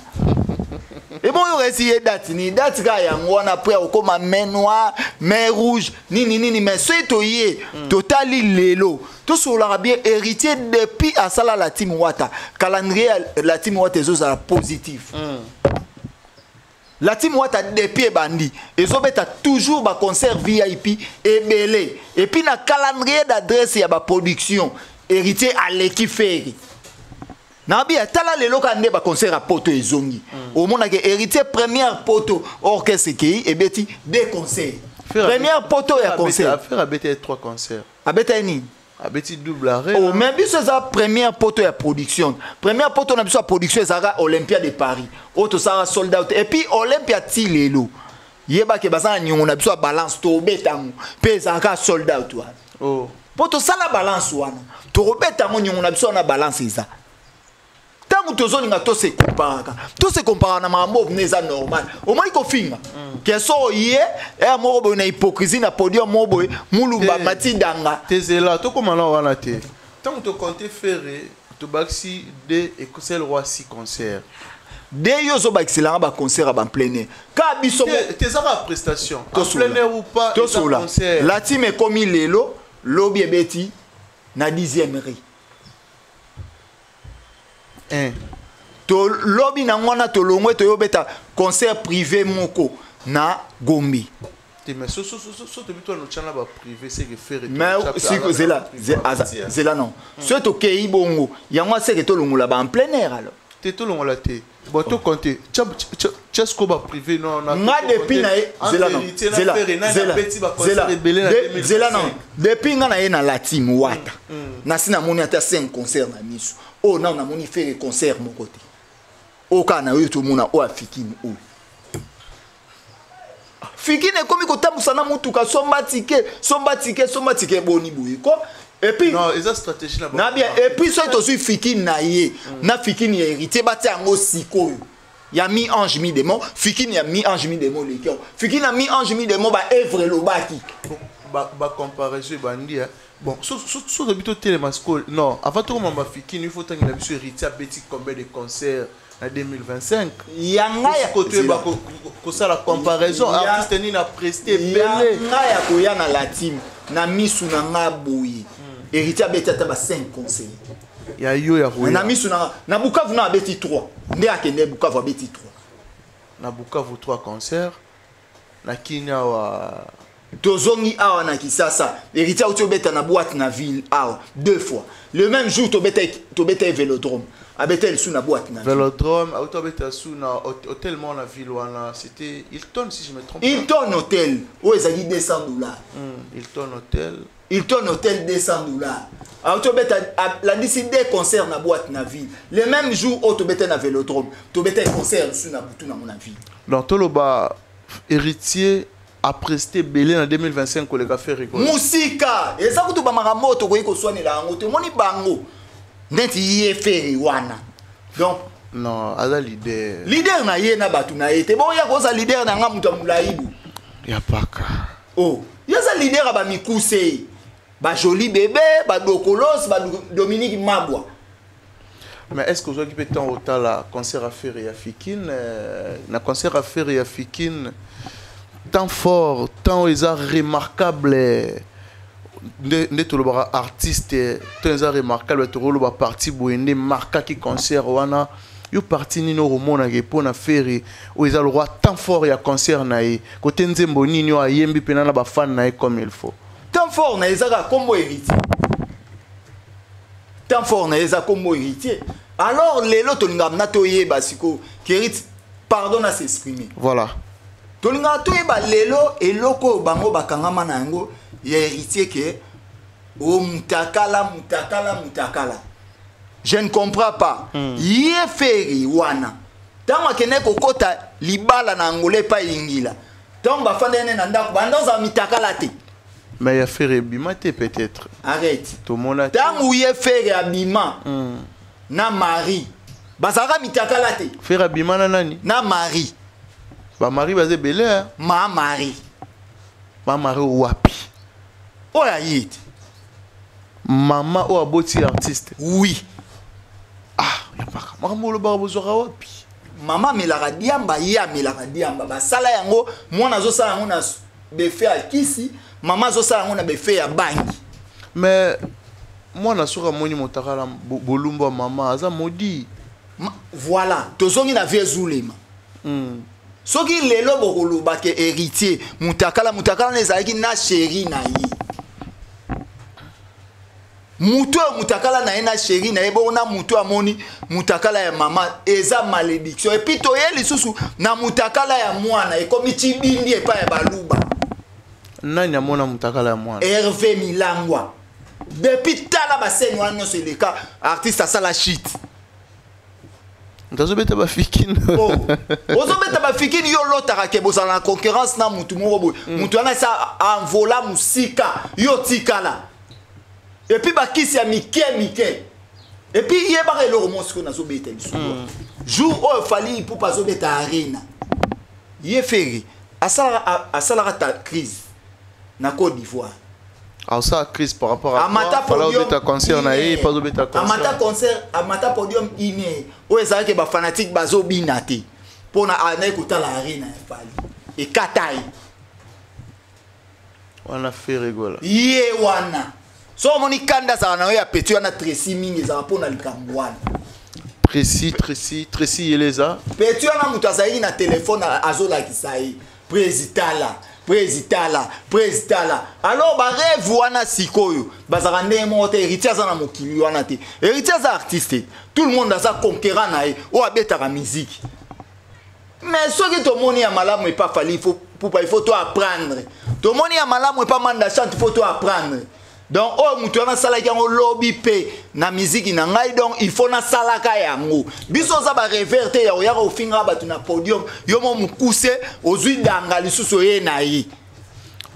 Et bon yo essayer date ni date ga yango wana après okoma main noire, main rouge, nini mais c'est toyé totali lelo. Tout sur la bien héritier depuis à sala la team Wata. Calendrier la team Wata est positif. La team Wata depuis bandi. Et so beta toujours ba concert VIP et belé. Et puis na calendrier d'adresse ya ba production héritier à l'équipe ferry. Nabi atala lelo kande ba concert à poto ezongi. Au monde que héritier première poto orchestre qui et beti deux concerts. Première poto ya concert. Faire abete 3 concerts. Abete ni abeti double arrêt. Oh mais biso za première poto ya production. Première poto na biso production ezara Olympia de Paris. Auto sara sold out et puis Olympia ti lelo. Yeba ke bazana nyongo na biso balance to betango. Pe zaka sold out wa. Oh. Poto sala balance wana. To betango nyongo na biso na balance eza. Tango tozolinga to se comparaka. To se compara na mambo neza normal. Au moins ko finga. Que so yé e mo bo na hypocrisie na podium mo boy mulumba matidanga. Tezela to comme là wana te. Tango to compter ferré to baxi de et celle roi 6 concerts. De yo zo ba excellent ba concert ba plein air. Ka biso tes ara prestation. En plein air ou pas concert. La team est comme lelo, lobby ebeti na 10e ri. To lobby na ngwana to longwe to yobeta concert privé moko na Gombe. Mais so to bito no chana ba privé c'est que faire mais si que zela non. Ce to kei bongo yango c'est que to longola ba en plein air alors. Te to longola te. Bon to compter. Tchesco ba privé non na. Nga depuis na zela non. Zela non. Depuis nga na ye na la team Wata. Na sina moni ata 5 concerts na miso. Oh non, on a moni faire concert mon côté. Au Kana, tout le monde a Fikine. Fikine comme il y a musana mutuka somba ticket boni boui ko. Et puis non, ils ont stratégie là. Na bien et puis ça aussi Fikine na yé. Na Fikine hérité bati ango siko. Il y a mis ange mi démon, Fikine y a mis ange mi démon le cœur. Fikine a mis ange mi démon ba evre lo baki. Ba comparaison bandi hein. Bon, sur le buto télémasco, non, avant tout le monde Fikine, il faut que la mission héritier petit combien de concerts en 2025. Yanga ya côté ko ça la comparaison artiste ni na presté belé. Yanga ya ko ya na la team na misu na nga boyi. Héritier beti ata ba 5 concerts. Ya yo ya ko. Na misu na Bukavu na beti 3. Nde akende Bukavu beti 3. Na Bukavu 3 concerts. Na Kenya wa Tozongi awa na Kisasa, héritier auto beta na boîte na ville awa 2 fois. Le même jour to beta Vélodrome. Abeta sous na boîte na Vélodrome, auto beta sous na hôtel mon na ville wana, c'était Hilton si je me trompe pas. Hilton Hotel, où ezali $200. Hilton Hotel. Hilton Hotel $200. Auto beta la décidé concert na boîte na ville. Le même jour auto beta na Vélodrome, to beta concert sous na butu na mon ville. Donc toloba héritier presté belé en 2025 pour les cafés rigolo. Musika, et ça kutu ba maramoto ko soigner la ngote moni bango. Ndeti yé feri wana. Donc non, ada leader. Leader na yé na batu na yé. Te bon ya ko sa leader na nga mutu mulaibu. Ya paka. Oh, ya sa leader ba mikuse. Ba joli bébé, ba dokolos, ba Dominique Mabwa. Mais est-ce que vous avez peut-être autant la concert à faire et à Fikine, na concert à faire et à Fikine, tant fort, tant ils sont remarquables, ne tout le monde artiste, tant ils sont remarquables, tout le monde parti boende marqué qui concert wana, yo parti ni no romona ke pona faire où ils ont le roi tant fort et à concert nae, côté nzembo ni no ayembi penana ba fan nae comme il faut. Tant fort na ezaka comme héritier. Tant fort na ezaka comme héritier. Alors les lots tolinga na toye basiko qui hérite pardon à s'exprimer. Voilà. Tolinga toye ba lelo et loko bango bakangama na yango ya héritier que o mutakala. Je ne comprends pas. Yé feri wana. Tant kene kokota libala na ngole pa ingila. Tant ba fandene na ndako banda za mitakala te. Mais il y a fait bimate peut-être. Arrête. Tout le monde a tant où il fait abima na mari basaka mitakala te. Faire abima na nani? Na mari. Ba mari bazé belé. Ma mari. Ma mari wapi? Oya yit. Maman ou aboti artiste. Oui. Ah, y a pas. Maman le barbozoka wapi? Maman melaka diamba ya melaka diamba basala yango mwana zo sala yango na befe akisi. Maman zo sala yango na befe ya bangi. Mais moi na soka moni motakala bolumba maman aza modi. Voilà, tozongi na vie zulema. Soki lelo bokolo bake héritier mutakala nezaki na chéri na yi. Mutu mutakala na ena chéri na yebo na mutu amoni mutakala ya mama eza malédiction et puis toyeli susu na mutakala ya mwana ekomi chibindi epa ya baluba. Nani amona mutakala ya mwana? Hervé Milangwa. Depuis tala baseni wana c'est le cas artiste à la shit. Ndazobeta ba Fikine. Oh. Ozobeta ba Fikine yo lotaka ke boza na concurrence na mutu moko boy. Mutu ana sa envola musika yo tikala. Et puis bakisi ya mike. Et puis yeba ke lo monsiko na zobeta biso. Jour o fali pour pas zobeta arena. Ye feri asala ta crise na Côte d'Ivoire. Alors ça crise par rapport à Amata podium concert na e pas obeta concert. Amata podium iné. O ezala ke ba fanatique bazo binate. Pona ana ekuta la arena ya fali. E katai. On a fait rigola. Ye wana. So moni kanda za na ya petit wana Tracy mingi za pona likambwana. Tracy Yeleza. Petit wana mutu azali na téléphone azola kisai. Président là. Alors ba rêve wana sikoyo bazaka ndemo te héritier za na mokili wana te. Héritier za artiste. Tout le monde a sa conquérant na e o abeta la musique. Mais ce que tout monde a malamu et pas fallu il faut tout apprendre. Tout le monde a malamu et pas manda chante il faut tout apprendre. Donc oh mutu wana sala yango lobby pe na musique na ngai donc il faut na salaka yango. Biso za ba reverte ya oyaka ofinga batu na podium yo mo mukuse ozui danga lisusu ye na yi.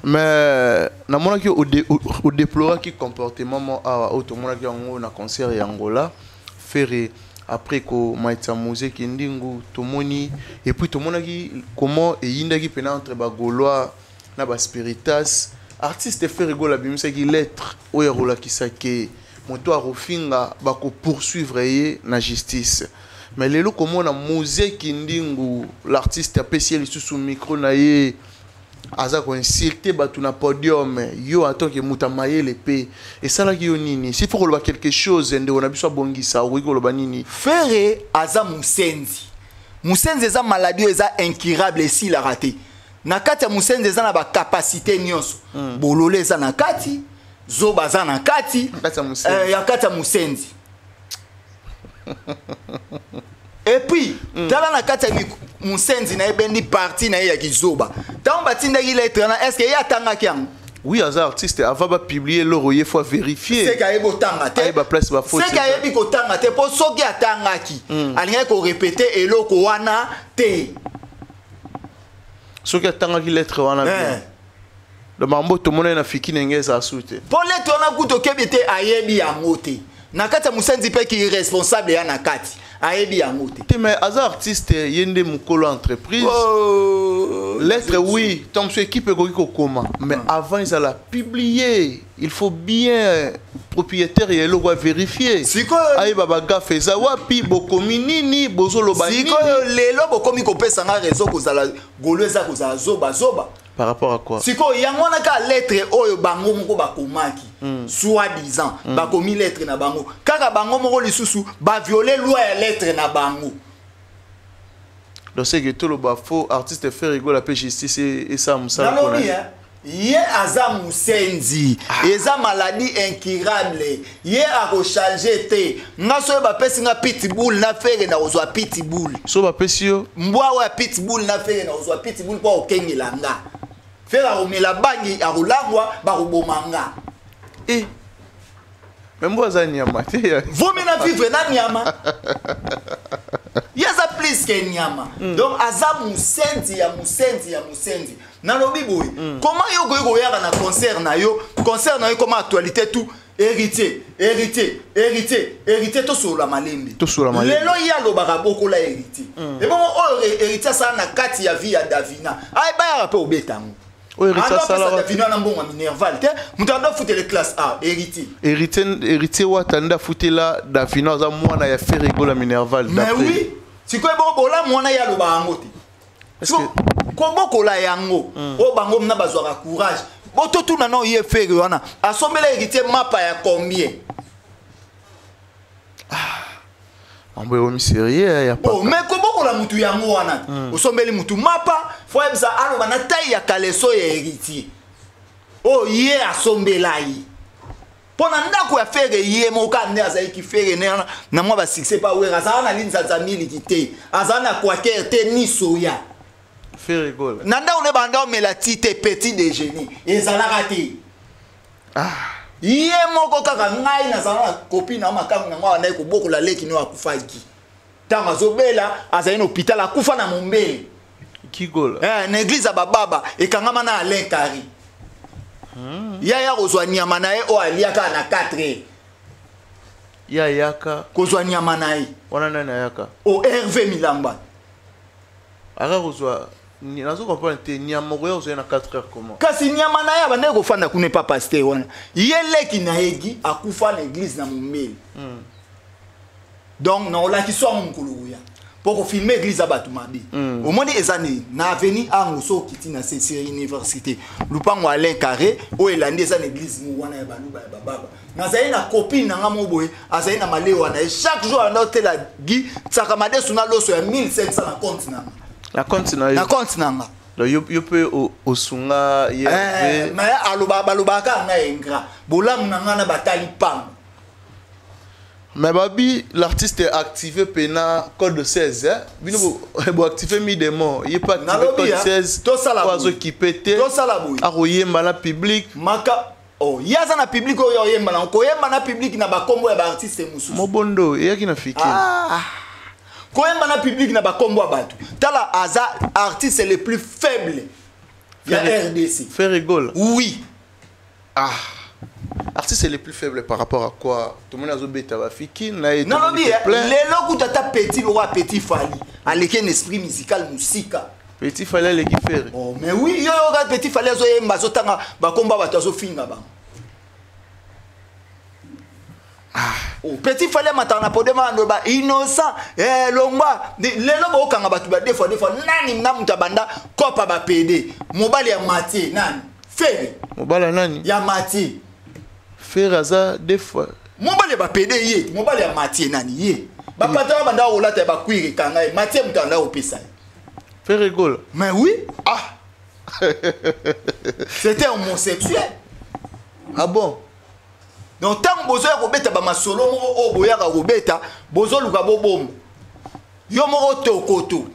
Mais na mona ki au déplorer qui comportement mo a auto mona ki yango na concert ya Angola faire après ko maitsa musée ki ndingu tomoni et puis tomona ki comment e yinda ki pena entre ba gaulois na ba spiritas artiste fait rigola bimisa ki lettre o yarola kisake moto a rofinga bako poursuivre na justice. Mais lelo comment na musée ki ndingu l'artiste a payé sous micro na ye aza ko insulter batu na podium yo en tant que mutamaye l'épée et ça là ki yo nini s'il faut ko quelque chose ende on a biso bongisa o ko loba nini Ferre aza musenzi eza maladie eza incurable si la raté na kati ya musenzi eza na ba capacité nyonso bolole eza na kati zoba eza na kati ya kati ya musenzi et puis tala na kati ya musenzi na ebendi parti na ya kizoba tant batinda ki lettre na est-ce que ya tanga kiango. Oui, as artiste avant de publier l'euro, il faut vérifier. C'est qu'il y a des tanga te. C'est qu'il y a des tanga te. Pour ceux qui a tanga qui, alien ko répéter et l'eau ko wana te. Ce qui a tant de lettres, on a vu. Le mambo, tout le monde a fiki n'engage à souter. Pour lettres, on a goûté au Kébété ayebi à moté. Nakata Moussendi Pe qui est responsable à Nakati. Ayebi à moté. Mais as artiste, yende mukolo entreprise. Lettre, oui, tant que équipe est comment. Mais avant, ils allaient publier. Il faut bien propriétaire et le doit vérifier. Si quoi aïe baba gaffe ça wapi bokomi nini bozolo ba nini. Si quoi lelo bokomi ko pesa nga réseau ko zala goleza ko zala zoba zoba. Par rapport à quoi? Si quoi yango na ka lettre oyo bango moko bakomaki. Soi-disant bakomi lettre na bango. Kaka bango moko lisusu ba violer loi ya lettre na bango. Donc c'est que tout le bas faux artiste fait rigoler la justice et ça moussa. Yé aza musenzi eza maladie incurable yé a recharger te nga so ba pesi nga pitbull na fere na ozwa pitbull so ba pesi yo mbwa wa pitbull na fere na ozwa pitbull kwa okengela nga fere a omela bangi a rolangwa ba robomanga même mbwa za nyama te vomi na vivre na nyama yeza plus que nyama donc aza musenzi ya musenzi nalobi boy comment yo go yaka na concert na yo comme actualité tout héritier to sur la malembe lelo ya lo bakaboko la héritier et bon héritier ça na kati ya vie ya Davina ay ba ya pe obetango héritier ça la Davina na mbongo minerval te mutando foutre les classes A héritier watanda foutre la Davina za mwana ya faire rigola minerval mais oui si quoi bon la mwana ya lo bango te est-ce que Koboko la yango, o bango mna bazwaka courage. Boto tout nano yé fere wana. Asombela héritier mapa ya combien? Ambo yo mi sérieux ya pas. Oh mais koboko la mutu yango wana. Osombeli mutu mapa, fo ebza alo bana taille ya kaleso ya héritier. Oh yé asombela yi. Pona ndako ya fere yé moka nde azai ki fere na mwa ba succès pa we azana na linza za miliki azana kwa kerte ni soya. Fait rigoler. Nanda on est banda melati te petit déjeuner. Ezala raté. Yé moko kaka ngai na zala copine na makamu na ngwa na ko boko la leki no akufaki. Tanga zobela azali na hôpital akufa na Mombele. Kigola. Na église ya bababa ekangama na Alain Kari. Ya kozwa nyama na ye o aliaka na 4. Ya yaka kozwa nyama na ye. Wana nani yaka? O Hervé Milamba. Aga kozwa ni nazo comprendre te nyama ko yo na 4 heures comment. Kasi nyama na ya bande ko fanda kune pa pasteur wana. Yeleki na egi akufa na église na Mombele. Donc na ola ki so mukuluya. Pour filmer l'église à Batumabi. Au moins des années, na avenue Angoso qui na série université. Lupango Alain Carré, où il a des années église mouana ya baluba ya baba. Na zaina copine na ngamo boy, azaina malewa na chaque jour na hôtel la Guy, sakamade suna loso ya 1500 na compte na. La compte na. Na compte na. Donc yo peut au sunga ye. Mais aluba baluba ka na engra. Bolam na ngana batali pam. Mais Babi, l'artiste est activé pendant code 16. Il est activé mi démon. Il n'est pas activé code 16. Tout ça la boue. Qui pète. Tout ça la boue. Aroye mbala public. Maka. Oh, il y a un public où il y a un public qui n'a pas combo à artiste moussou. Mobondo, il y a qui n'a fait qui. Quand il y a un public qui n'a pas combo à battu. Tala Aza, artiste le plus faible. Il y a RDC. Fait rigole. Oui. Artiste est le plus faible par rapport à quoi? Tout le monde a zobé tabafiki. Non, non, bien. Les locaux tata petit, le roi petit fali. Avec un esprit musical, musique. Petit fallait les faire. Oh, mais oui, il y a un petit fallait zoé mazotanga, ba combat batazo finga ba. Oh, petit fallait matana pour demander ba innocent. Longba, les lobos kanga batuba des fois nani namuta banda kopa ba PD. Mobali ya Mati nani? Fere. Mobali nani? Ya Mati. Feraza des fois. Mobali ba PD ye, mobali ya Mati nani ye. Ba patana banda olata ba kwiri kanga, Mati mutanda opesa. Fait rigole. Mais oui. C'était homosexuel. Ah bon? Donc tant que bozo ya kobeta ba masolo o boya ka kobeta, bozo luka bobom. Yo moko tokoto.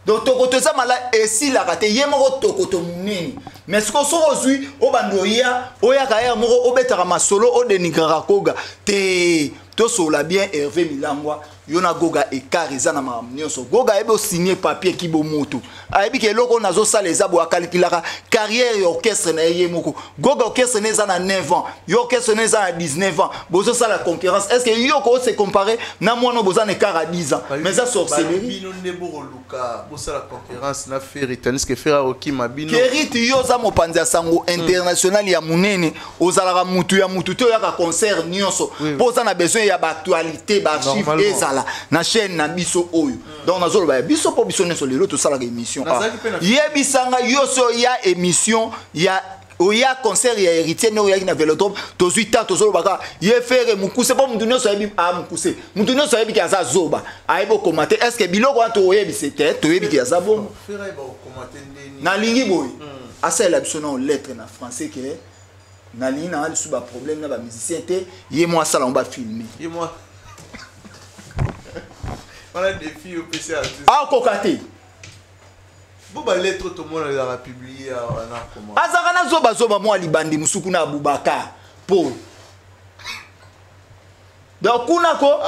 Donc tokoto ça mala esi la kate ye moko tokoto munini. Mais ce qu'on so ozui o bandoya o ya ka ya moko obeta ka masolo o denigrara koga te to sola bien Hervé Milangwa yona goga écart eza na nyonso goga ebe signer papier ki bo moto ayebi ke loko nazo sala eza bo akalikilaka carrière orchestre na ye moko goga orchestre neza na 9 ans yo orchestre neza na 19 ans bozo sala concurrence est-ce que yo ko se comparer na mwana boza na écart à 10 ans mais ça sorcellerie bino ndebo luka bo sala concurrence na Ferry tandis que Ferry okima bino Keriti yo za mopanzi sango international ya munene ozalaka mutu ya mutu to ya ka concert nyonso poza na besoin ya ba actualité ba chiffre ezala na chaîne na biso oyo donc nazolo ba biso po biso neso lelo to sala émission yebisanga yo so ya émission ya oya concert ya héritier no ya na Vélodrome to 8 ans to zolo baka ye faire mukuse po mutu neso yebi a mukuse mutu neso yebi ki aza zoba aibo commenter est-ce que biloko to yebi c'était to yebi ki aza bon Ferry ba commenter na lingi boy asa la biso na lettre na français que na lingi na sous ba problème na ba musicien te ye moi ça on va filmer ye moi on a des filles au PC artiste ah kokate bo ba lettre to mona la publier na comment azaka na zoba moi libandi musuku na Abubakar po donc kuna ko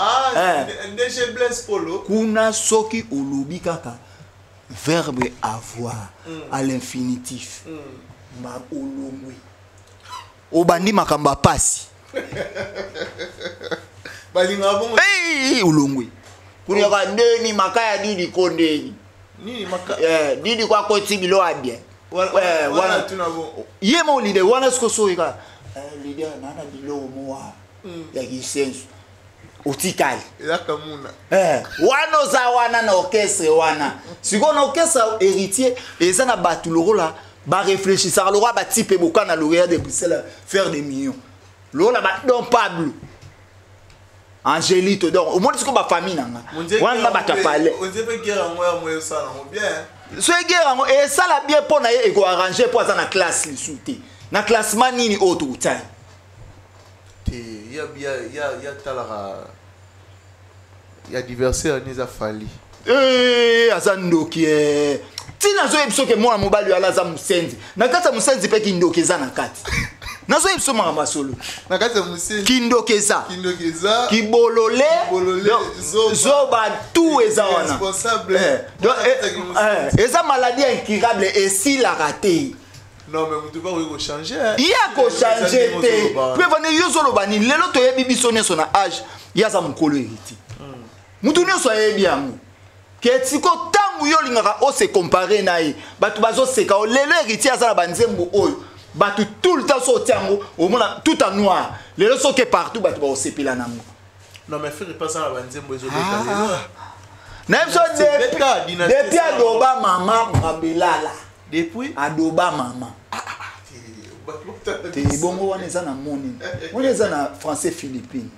ndege Blaise Polo kuna soki olobi kaka verbe avoir à l'infinitif ma olongwe obandi makamba pasi balinga bongo olongwe kuni ka ndeni makaya didi kondeni nini makaya didi kwa koti bilo abie wana tuna bon yemo leader wana skoso ika leader nana bilo moa ya kisensu utikali ela kamuna wana za wana na orchestre wana siko na orchestre héritier eza na batu lokola ba réfléchir ça lokola ba type boka na lauréat de Bruxelles faire des millions lokola ba Don Pablo Angélite donc au moins siko ba famille nanga wana ba tapale on dit que guerre moi moi ça na bien so guerre ngo et ça la bien pona ye eko arranger pour ça na classe li souté na classement nini auto utai ya talara ya diversaire ni za fali azandoki tina zo ebiso ke mwana mobali ala za musenzi na kata musenzi pe kindokeza na kati nazo ebiso mama masolo na kata musenzi kindokeza kibolole zoba tout eza wana responsable eza maladie incurable et si la raté. Non mais tu vas changer. Il y a changer te. Puis venir yo solo bani lelo to yebi biso ne sona âge ya za mukolo héritier. Mutu ne so yebi yango. Ke tiko tangu yo lingaka o se comparer nae. Batu bazo seka o lelo héritier za ba nzembo oyo. Batu tout le temps so tiango au mona tout en noir. Lelo so ke partout batu ba o sepela nango. Non mais faire pas ça la ba nzembo ezo leka. Na so depuis adoba mama ngabelala. Depuis adoba mama. Te bongo wana eza na moni. Wana eza na français philippine.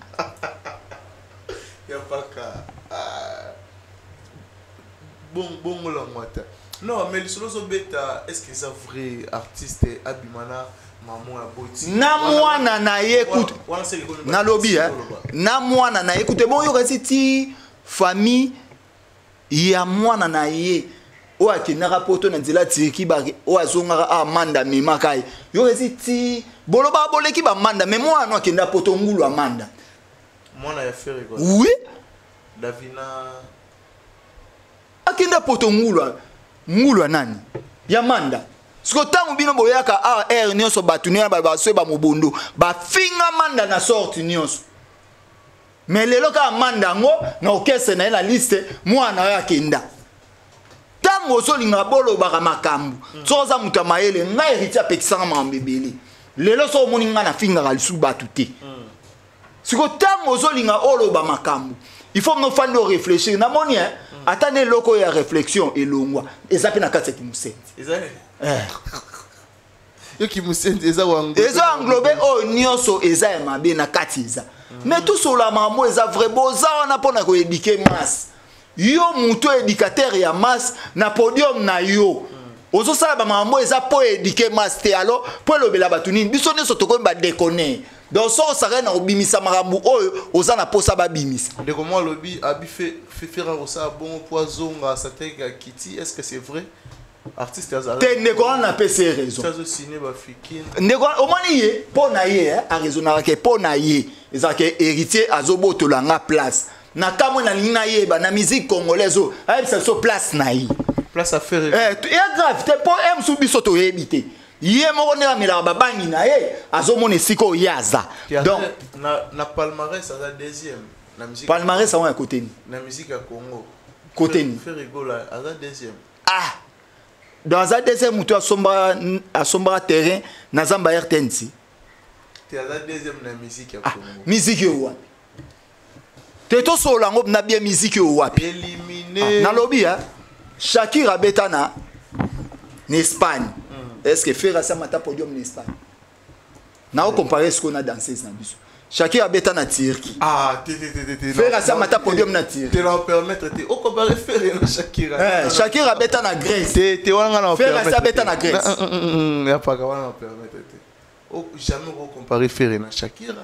Ya paka. Bon la moita. Non mais le solo beta est-ce que c'est vrai artiste abimana maman ya boti. Na mwana na ye écoute. Na lobby na mwana na écoute bon yo resiti famille ya mwana na ye. O akinaka poto na nzela tiriki ba o azongaka amanda memakai yo resiti boloba boleki ba manda mais moi no akenda poto ngulu amanda mwana ya Ferry quoi oui Davina akenda poto ngulu nani ya manda siko tangu bino boyaka nyonso batu ne ba so ba mobondo ba finga manda na sorti nyonso mais lelo ka amanda ngo na orchestre na la liste mwana ya akenda tango solinga bolo baka makambu soza muta mayele nga héritier apekisanga mambebele lelo so moni nga na finga kalisu batu te siko tango solinga oloba makambu il faut no fandi o réfléchir na moni atane loko ya réflexion elongwa ezape na kati ki musenzi yo ki musenzi eza wango eza englobe o nyonso eza ya mabe na kati eza mais tout sur la mamo eza vrai boza wana pona ko éduquer masse yo muto éducateur ya masse na podium na yo ozo sala ba mambo eza po éduquer masse te alors po lobela batu nini biso neso toko ba déconner donc so sara na obimisa makambu oyo oza na posa ba bimisa de comment lobby abi fait faire ça bon poisonga sa tega kiti est-ce que c'est vrai artiste azala te ndeko na PC raison ça zo signé ba fikine ndeko o moni ye po na ye a raison na ke po na ye eza ke héritier azobotolanga place na kamwe na lina yeba na musique congolaise ayi ça so place na yi place à faire grave te po em su biso to yebite yé moko ne amela babangi na ye azomona siko yaza donc na palmarès ça deuxième na musique palmarès ça à côté na musique à Congo côté ni faire rigoler à deuxième dans un deuxième mutu à sombra terrain na zamba RTNC tu as deuxième na musique à Congo musique yo Teto solango na bien musique au wapi. Éliminé. Na lobby Shakira betana en Espagne. Est-ce que faire ça mata podium en Espagne? Na comparer ce qu'on a dansé na biso. Shakira betana Turquie. Faire ça mata podium na Turquie. Te la permettre te o comparer faire na Shakira. Shakira betana Grèce. Te wanga na faire ça betana Grèce. Ya pas comment permettre te. O jamais o comparer faire na Shakira.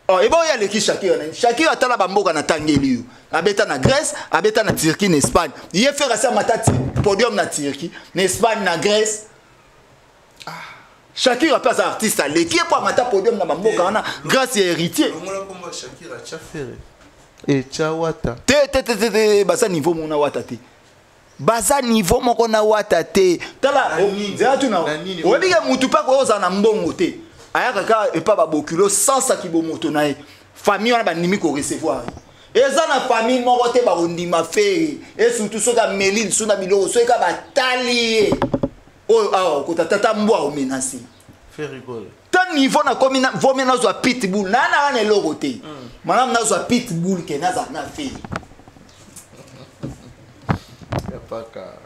Oh, et bon, il y a l'équipe Shakira. Shakira a la bamboka na Tangeli. Abeta na Grèce, abeta na Turquie, en Espagne. Il y a fait ça matati podium na Turquie, en Espagne, na Grèce. Shakira pas artiste à l'équipe pour mata podium na bamboka na grâce et héritier. Comment Shakira tcha ferré. Et tcha wata. Basa niveau mona wata te. Basa niveau moko na wata te. Tala, zatu na. Obiga mutu pa ko za na mbongo te. Ayaka et pas babokulo sans ça qui bomoto nae famille on a banimi ko recevoir eza na famille moko te ba ondima feri et surtout so ka Méline so na biloko so ka batali oh ko tata mbwa o menacer faire rigoler tan niveau na komina vomi na zo pitbull na na eloko te manam na zo pitbull ke na za na feri ya paka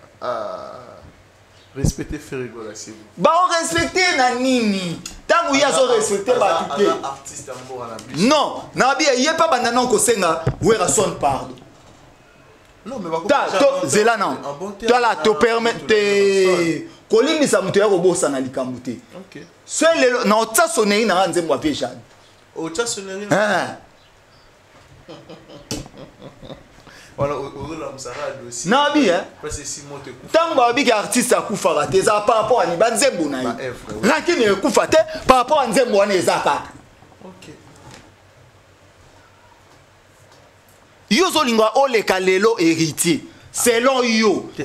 respecter faire rigoler c'est vous ba on respecter na nini tangu ya zo respecter ba tuté artiste ambo na bis non na bia yé pas banana ko senga wera son pardon non mais ba ko zela non toi là te permettre kolimisa mutu ya kobosa na likambo te OK seul na otsa soneri na nzembo a vision otsa soneri voilà la musarade aussi na bi parce que si monte coup tango ba bi artiste akufa raté ça par rapport à ni banzembo na yi rakini ekufa te par rapport à nzembo na ezaka OK yo zo lingwa oleka lelo héritier selon yo te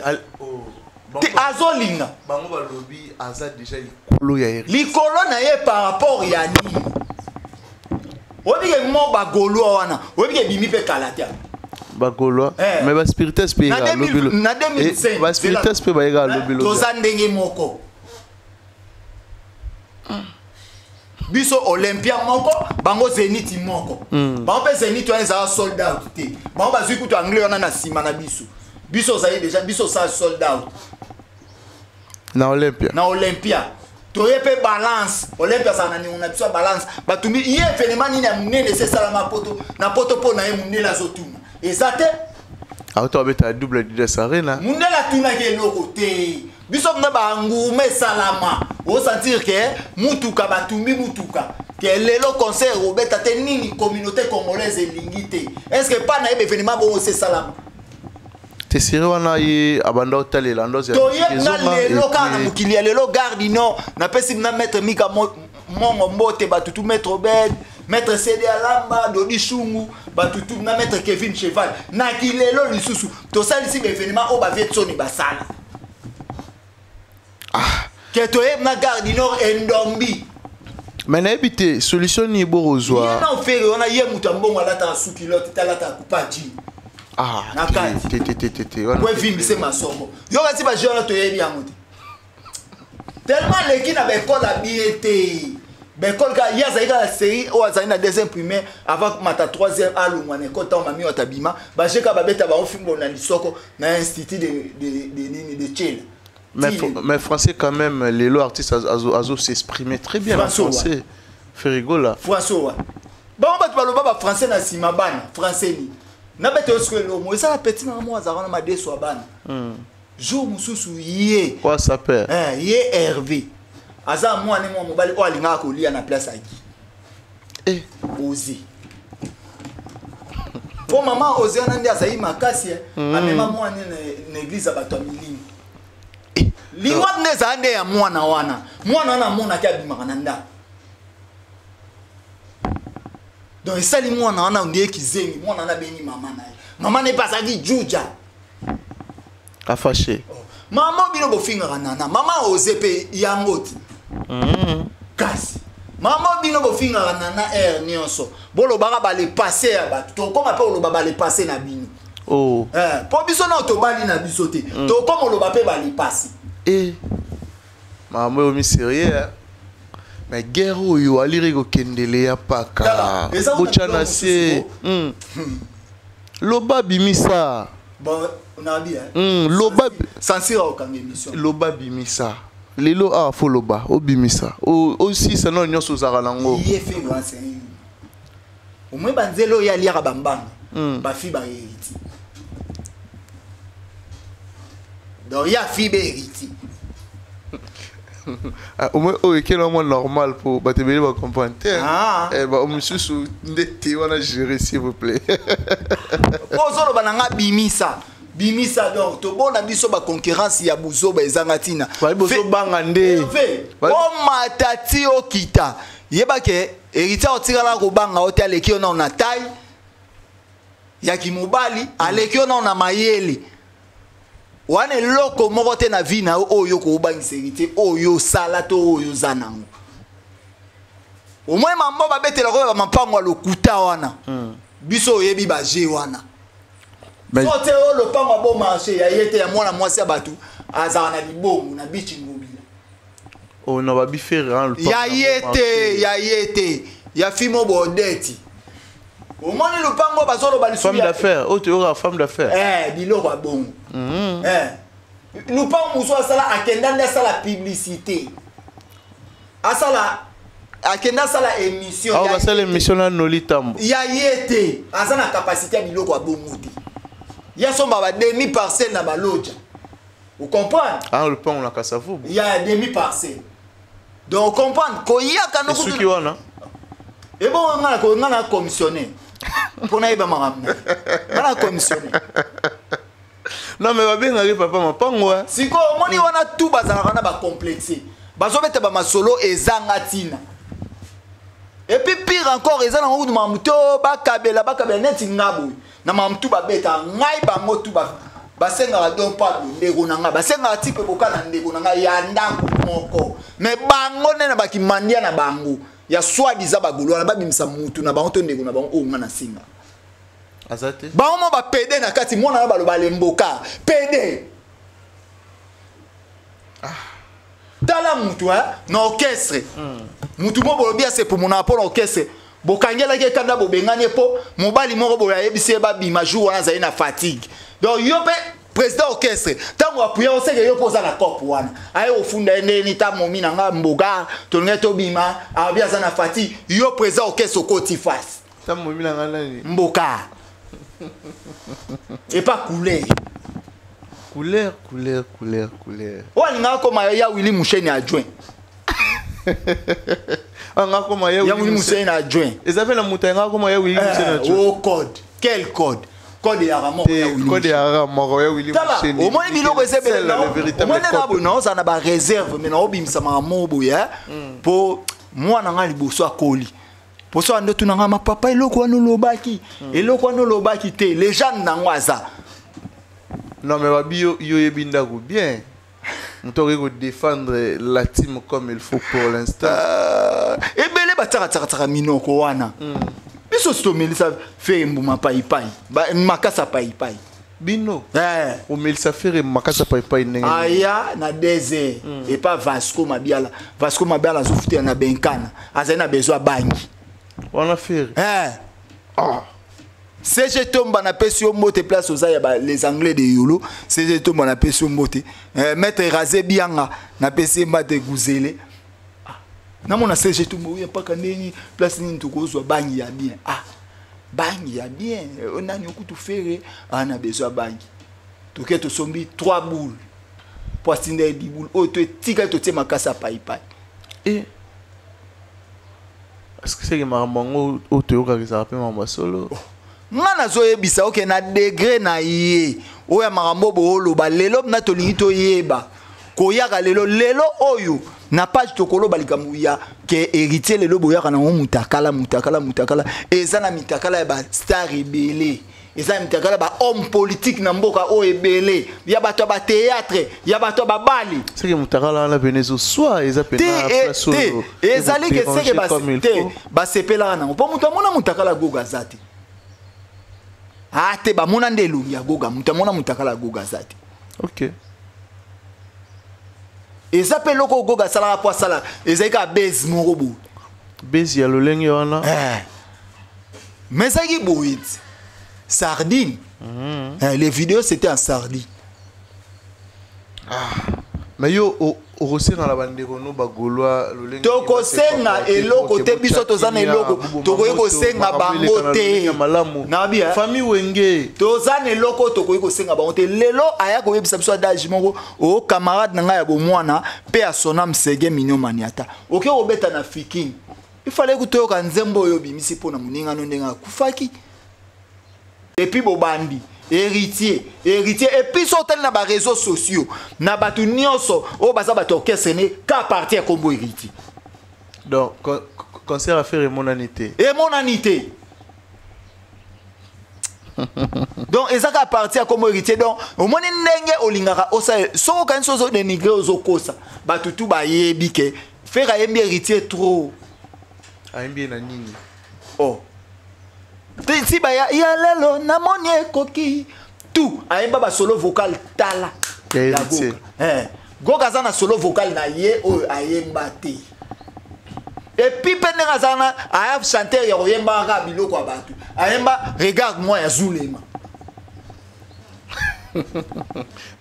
azolinga bango ba lobby aza déjà likolo ya héritier likolo na ye par rapport ya ni obike mo ba golo wana obike bimi pe kalatia bagolo mais ba spirites pe ga lobilo na 2005 ba spirites pe ba ga lobilo to zandenge moko biso Olympia moko bango Zenith moko bango pe Zenith wana za sold out te bango bazui kutu anglais wana na sima na biso za déjà biso sa sold out na Olympia to yepe balance Olympia sana ni una biso balance batumi ye événement ni na munene c'est ça la poto na poto po na ye munene la zotuma ezate auto beta double de arena munene la tuna ke loko te biso na bangume salama o sentir que mutuka batumbi mutuka que lelo concert obeta te nini communauté congolaise elingité est-ce que pas na événement bon c'est salama te siri wana ye abanda hôtel la ndoze to ye na lelo kana mukili lelo garde non na pesi na mettre mika mongo mbote batutu mettre bed mettre CD Alamba Dodi Shungu batutu na mettre Kevin Cheval na kilelo lisusu to sali si événement o ba vietsoni basala que to ye na garde nord endombi mais na ebité solution ni borozwa ye na ofere on a ye mutu mbongo alata sukilote talata kupaji ouais vimbi c'est masomo yo kasi ba jeune to yebi yango tellement l'équipe na l'école a bien été l'école ka ya zaika la série o azali na deuxième primaire avant mata troisième alumwa na école tant mami otabima ba jeka ba beta ba ofimbo na lisoko na institut de Tchèle mais français quand même les lots artistes azo s'exprimer très bien en français fait rigoler François bon ba tu baloba ba français na sima bana français ni na bete oskelo mo ça petit na mo azara na madeso abana jour mususu yé quoi ça père yé Hervé aza mo ane mo mobali o alinga ko lia na place aki ozi po mama ozi na ndia za makasi amema mo ane na église abato milini lingwa neza ande ya mwana na mona kia bimaka na nda donc esali mwana wana ondie kizengi mwana na beni mama na ye mama ne pas aki juja a fâché mama bino bofinga nana mama ozepe yangoti kasi mama bino bofinga nana nyonso bolo baka ba le passer ya ba to koma pe oloba ba le passer na bino oh po biso na to bali na biso te to koma oloba pe ba le passer maman omi sérieux mais guerre oyo aliri ko kendele ya paka bochana se loba bimisa bon on a bien loba sansira okanga émission loba bimisa lelo a fo loba obimisa aussi ça non nyonso zara lango yefe wanse au moins banzelo ya liaka bambanga ba fi ba hériti donc ya fi ba hériti au moins quel moment normal pour batebele ba comprendre bah monsieur ndete wana gérer s'il vous plaît ozolo bananga bimisa bimisa donc to bona biso ba concurrence ya buzo ba ezangatina ba bozo banga nde o matati okita yeba ke héritier otikala ko banga hôtel ekio na taille ya kimobali alekio na mayele wane loko moko te na vie na oyo ko bangisa héritier oyo sala to oyo zanango au moins mambo ba betela ko ba mampango lokuta wana biso yebi ba je wana sote o le pango bon marché ya yete ya mwana mwasi ya batu azana na libomu na bichi ngobila o na ba bifere en le ya yete ya fimo bodeti au moins le pango bazolo ba femme d'affaires o te ora femme d'affaires biloko ba bon le pango muso sala akenda nda sala publicité asala akenda sala émission ya sala émission na nolitambo ya yete azana capacité ya biloko ba bon muti ya somba ba demi parcelle na baloja vous comprenez le pont on a kasavu il y a demi parcelle donc comprendre ko yaka no ko suki wana et bon on a commissionné pour na iba maramna on a commissionné non mais va bien arriver papa mapango siko moni wana tout bazala kana ba complexer bazo beta ba masolo ezangatina et puis pire encore ezana ngo ma muto ba kabela neti ngabo na mamtu ba beta ngai bango tu ba senga don pas ndeko nanga ba senga type bokana ndeko nanga ya ndako moko mais bango nena ba kimandia na bango ya swadi za bagolo na ba bimisa mutu na bango to ndeko na bango o ngana singa azate bango mo ba pede na kati mona na baloba lemboka pede tala mutu na orchestre mutu mo bolobia c'est pour mon apport orchestre bokangela ke kanda bobengani po mobali moko boya yebise ba bima jour wana za ina fatigue donc yo pe président orchestre tango apuya oseke yo poza na cop wana aye ofunda ndeni ta momi na nga mboga tonge to bima abia za na fatigue yo président orchestre okoti face ta momi na nga nani mboka et pas couleur wani nga koma ya Willy Musheni adjoint anga koma ya Willy Musheni adjoint ezapela muta nga koma ya Willy Musheni adjoint au code quel code code ya ramoko ya Willy code ya ramoko ya Willy Musheni au moins biloko ezebele na au moins na bona ça na ba réserve mais na obimisa mamobo ya po mwana nga liboso akoli poso ando tunanga mapapa eloko wana lobaki te les gens nangwaza non mais babi yo yebinda ko bien on doit défendre la team comme il faut pour l'instant et belé bataka minoko wana biso sto melisa fait mbuma pai makasa pai bino o melisa faire makasa pai ndenge aya na désert et pas Vasco Mabiala zo futer na benkana azana besoin bangi on a fait CG Tomba na pesi mote place aux les anglais de Yolo CG Tomba na pesi mote maître Razé Bianga na pesi mbate guzele na mona CG Tomba ya paka ndeni place ni tukozwa bangi ya bien bangi ya bien on a nyokutu fere ana besoin bangi toke to sombi 3 boules poisine 10 boules o to tika to tema kasa pai est-ce que c'est que mamango o to yoka que ça rappelle maman solo ngana zo yebisa oke na degré na ye oya makambo bo oloba lelo na tolingi to yeba koyaka lelo oyo na page tokolo balikamu ya ke héritier lelo boyaka na mutakala eza na mitakala ya ba star rebelle eza mitakala ba homme politique na mboka o ebele ya bato ba théâtre ya bato ba bali c'est que mutakala na benezo soit eza pena place ezali ke c'est que ba sepela na po mutu amona mutakala goga zati ate ba mona ndelu ya goga mutu amona mutakala goga zati. OK. Et ça peut loko goga sala po sala ezeka base morobo base ya lolenge wana mais ça qui boit sardine les vidéos c'était en sardine mais yo au senga la bandeko no bagolwa lolenge toko senga eloko te biso tozana eloko toko yeko senga bango te na bia famille wenge tozana eloko toko yeko senga bango te lelo aya ko yebisa biso adage moko o camarade nanga ya bomwana pe asona msege minyo maniata oke obeta na fiking il fallait que toyoka nzembo oyo bimisi pona muninga no ndenga kufaki et puis bobandi héritier et puis sauter na ba réseaux sociaux na batu nyonso o baza bato kesene ka partir comme héritier donc concert à faire mon anité donc ezaka partir comme héritier donc au moins ndenge olingaka osa soko kan sozo dénigrer ozokosa batu tu ba yebi ke faire un héritier trop aimbi na nini oh si ba ya lelo na moni ekoki tout ayemba ba solo vocal tala ya goga zana solo vocal na ye o ayemba te et puis pene ngazana aya chanteur ya oyemba ka biloko abatu ayemba regarde moi ya Zulema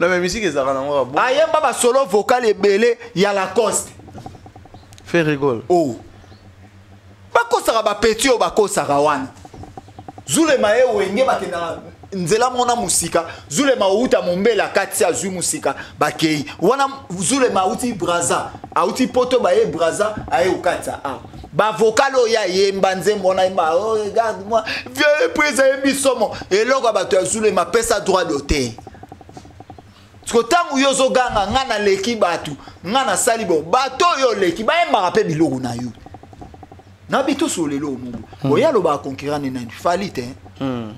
non mais musique ezaka nango bon ayemba ba solo vocal ebele ya Lacoste fait rigole oh bakosaka ba petit o bakosaka wana Zulema e wenge bakenda nzela mona musika Zulema uta mombela kati ya zu musika bakei wana Zulema uti braza auti poto ba e braza aye ukata ba vocal ya yemba nzembo na imba oh regarde moi vieux presa ebisomo eloko bato ya Zulema pesa droit d'auteur tikotangu yozo ganga ngana leki batu ngana salibo bato yo leki ba emba pe biloko na yo na bitu solelo mubu oya lo ba conquérant na falite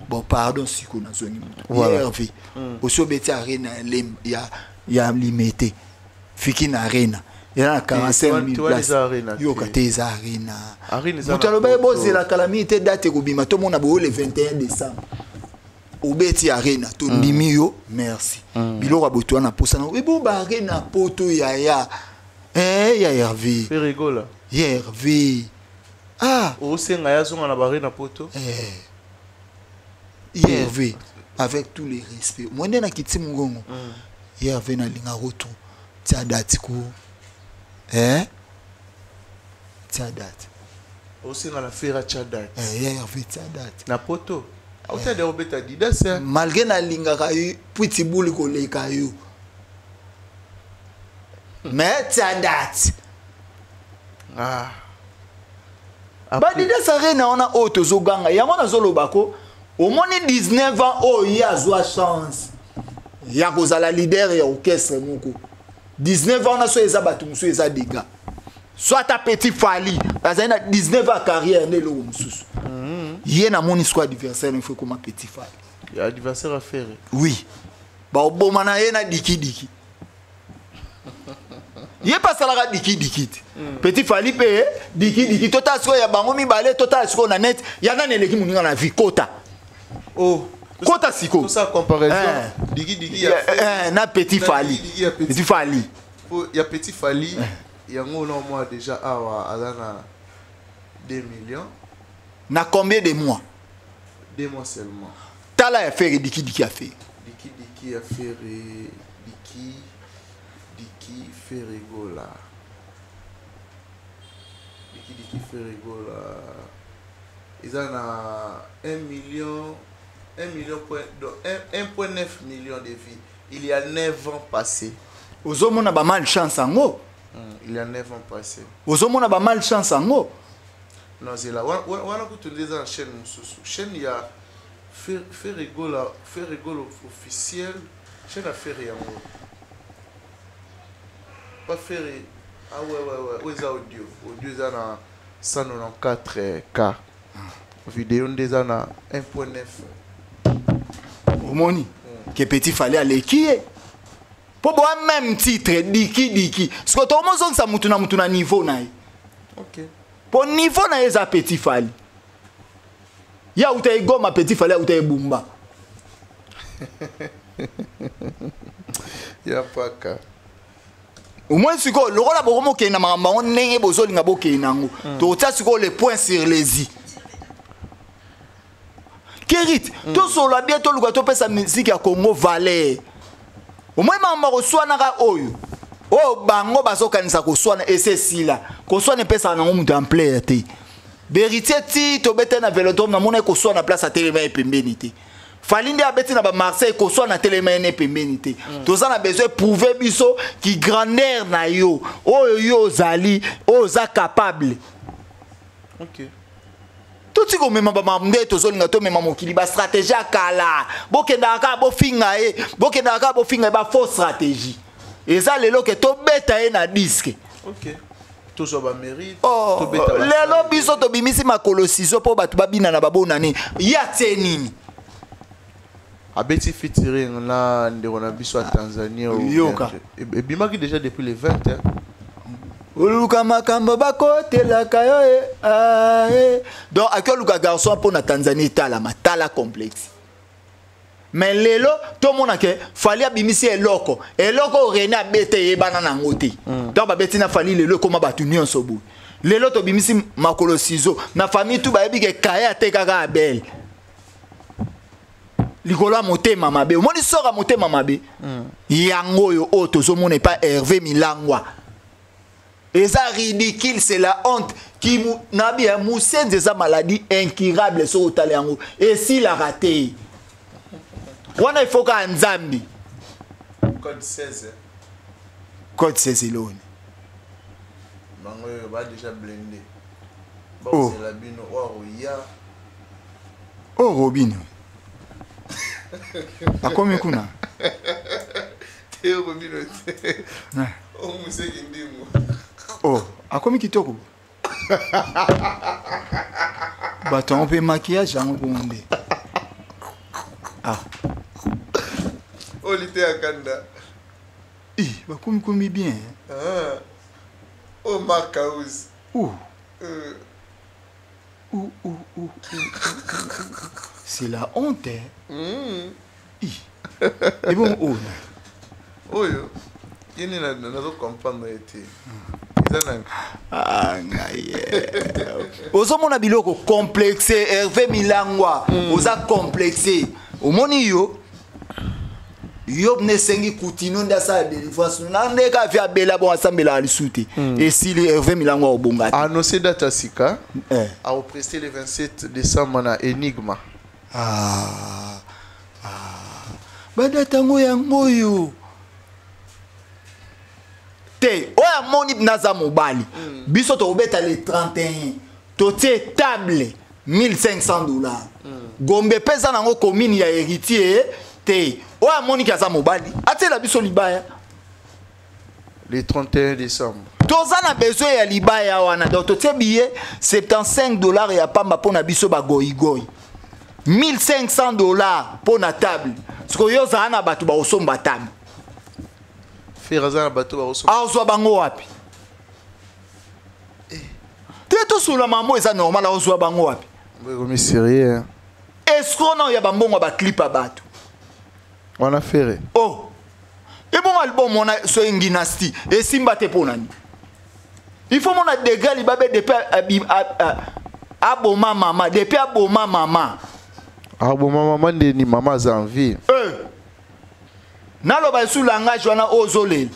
bon pardon siko na zoni Hervé oso beti arena ya limité fiki na arena ya 45,000 places yo kateza arena mutalo ba bozi la calamité date ko bima to mona bo le 21 décembre obeti arena to ndimi yo merci biloko boto na posa na bo ba arena poto ya ya Hervé fait rigole Hervé au senga ya zonga na barena poto Hervé avec tous les respects moi ndena kiti mungongo Hervé na linga retour tia date ko tia date au senga la fera tia date Hervé tia date na poto auta de obeta didas malgré na linga ka yu puti buli ko leka yu mais tia date badida sarena ona auto zoganga yango na zolo bako au moins 19 ans oh il a zoa chance ya kozala leader ya orchestre moko 19 ans na so eza batu musu eza dega soit ta petit Fali bazana 19 ans carrière ne lo mususu yé na moni squad adversaire il faut comme petit Fali il adversaire à faire oui ba obomana ye na diki yé pas ça la diki petit Fali pe diki total so ya bango mi balé total so na net ya na neleki muninga na vie kota oh kota siko tout ça comparaison diki na petit Fali petit Fali il y a petit Fali yango no moi déjà awa azana 2 millions na combien de mois 2 mois seulement tala ya faire diki a fait diki a fait diki fait rigola diki fait rigola ils en a 1,9 million de vies il y a 9 ans passés ozomona ba malchance ango il y a 9 ans passés ozomona ba malchance ango non c'est là wana kutunde za chaîne mususu chaîne il y a fait rigolo officiel chaîne a fait yango pas faire Ah ouais. Où est audio? Audio est à 194K. Vidéo est à 1.9. Omoni. Que petit fallait aller qui est? Pour boire même titre, diki. Parce que tout le monde ça mutuna niveau naï. Ok. Pour niveau naï ça petit fallait. Ya ou t'es goma petit fallait ou t'es bumba. Ya pas ka. Au moins si quoi le rôle a beaucoup qui na mamba on nenge bozo linga boké nango. To ça si quoi les points sur les i. Kérit, tout sur la bien tout le gars to pesa musique ya Congo Valais. Au moins mamba ko swana ka oyo. Oh bango bazo kanisa ko swana ese là. Ko swana pesa na mutu en plein té. Vérité ti to bete na velodrome na mona ko swana place à télé pembeni té. Falinde abeti na ba Marseille ko soit na télémene pembenité. Tous on a besoin prouver biso qui grandeur na yo. Yo zali, za capable. OK. Tout ce que même ba mamde to zolinga to même mokili ba stratégie kala. Bokenda ka bo finga ba fausse stratégie. Et ça lelo que to beta e na disque. OK. Tout ça ba mérite, to beta. Lelo biso to bimisi makolo siso po batu babina na babonani. Ya tenini. Abeti featuring là on a vu soit Tanzanie ou Yoka. Et bimaki déjà depuis les 20 hein. Uluka makambo bakote la kayo donc akyo luka garçon pour na Tanzanie tala complexe. Mais lelo tout le monde que fallait bimisi eloko rena bete yebana na ngote. Donc ba beti na fali lelo koma batu nyonso bu. Lelo to bimisi makolo sizo na famille tout ba yebi ke kaya te kaka abel. Likola motema mabe omoni sora motema mabe yango yo o tozomona pas Hervé Milangwa eza ridicule, c'est la honte qui nabi a moussé des maladies incurables sur otale yango et si la raté wana il faut ka nzambi code 16 code 16 lone bango ba déjà blindé oh c'est la bino oh ya oh Robino akomi kuna Théo Robino oh museki ndimo oh akomi kitoko bato on peut maquillage yango bonde ah oh lité akanda bakomi bien ah oh Marcaus c'est la honte et bon oh yo yini na comprendre été ozomona biloko complexé Hervé Milangwa oza complexé omoni yo ne sengi kutino ndasa délivrance na ndeka via bela bon asambela alisute et si le Hervé Milangwa obonga annoncé date sika a prester le 27 décembre na Enigma badata ngo yango yo te oya moni naza mobali biso to obeta le 31 to te table $1500 gombe pesa nango commune ya héritier te oya moni kaza mobali atela biso libaya le 31 décembre toza na besoin ya libaya wana donc to te billet $75 ya pamba pona biso ba goigoi $1500 pona table siko yo za na batu ba osomba table Ferazana bateau ba osomba aozwa bango wapi te to sula mamo eza normal aozwa bango wapi comme sérieux est-ce qu'on a bambongo ba clip à batu on a fait oh et bon album on a so dynastie et simba te ponani il faut mon a degré libabe depuis aboma mama depuis aboma mama aboma mama ni mama za envie nalo ba sous langage wana ozolel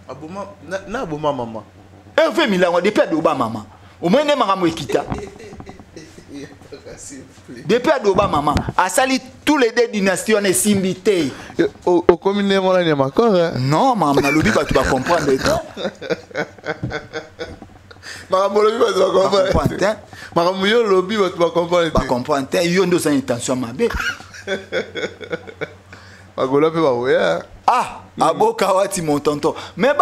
aboma na aboma mama Hervé Milangwa depuis adoba mama au moins ne makambo ekita depuis adoba mama asali tous les deux dynasties on est simbité au commune mon ani makor non maman na lobi ba tu vas comprendre makambo lobi ba tu vas comprendre makambo yo lobi ba tu vas comprendre ba comprendre yo ndo sa intention mabe Bagola pe baoya. Ah, aboka wati mon tonton. Mais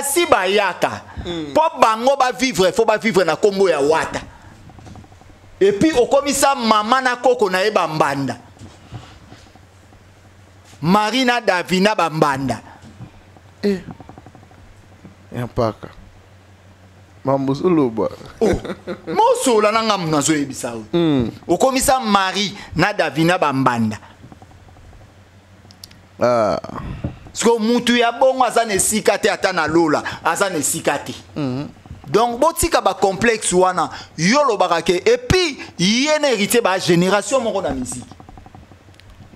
si yaka. Pour bango ba vivre, faut ba vivre na kombo ya wata. Et puis au komisa maman na koko na eba mbanda. Marina Davina bambanda. Yampaka. Mamuzulu ba. Oh, moso la nanga mnazo ebisa. Au komisa Marie na Davina bambanda. Ah. Parce que mutu ya bongo azane sikate atana lola, azane sikate. Donc botika ba complexe wana yolo barake et puis yene hérité ba génération moko na musique.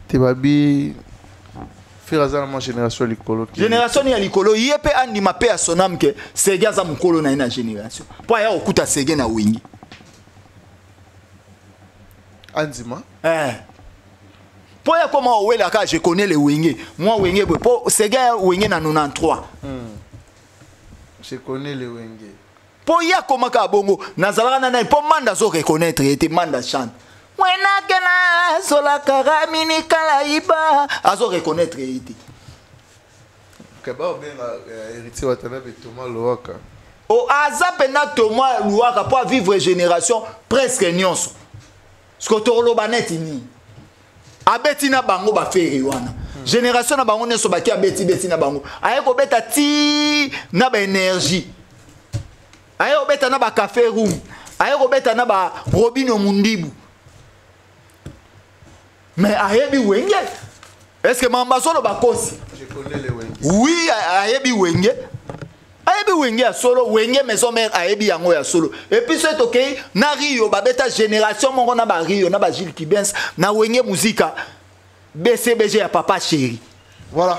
Te babi firazana ma génération likolo. Génération ya likolo yepe andima pe asonam ke sega za mukolo na ina génération. Po ya okuta sege na wingi. Andima. Po ya comment wela ka je connais les wenge. Moi wenge po sega wenge na 93. Je connais les wenge. Po ya comment ka bongo nazalaka na po manda zo reconnaître était manda chante. Wena kena sola karamini kala iba azo reconnaître était. Kaba benga héritier watana be Thomas Loaka. O azapena Thomas Loaka pour vivre génération presque nyonso. Skotoro baneti ni. Abeti na bango ba feri wana. Génération na bango neso baki abeti na bango. Aye ko beta ti na ba énergie. Aye ko beta na ba café room. Aye ko beta na ba Robino Mundibu. Mais aye bi wenge. Est-ce que mambaso no bakosi? Je connais les wenge. Oui, aye bi wenge. Aye bi wenge ya solo, wenge maison mère aye bi yango ya solo. Et puis c'est OK, na Rio ba beta génération mongo na ba Rio, na ba Gilles Kibens, na wenge musica. BCBG ya papa chéri. Voilà.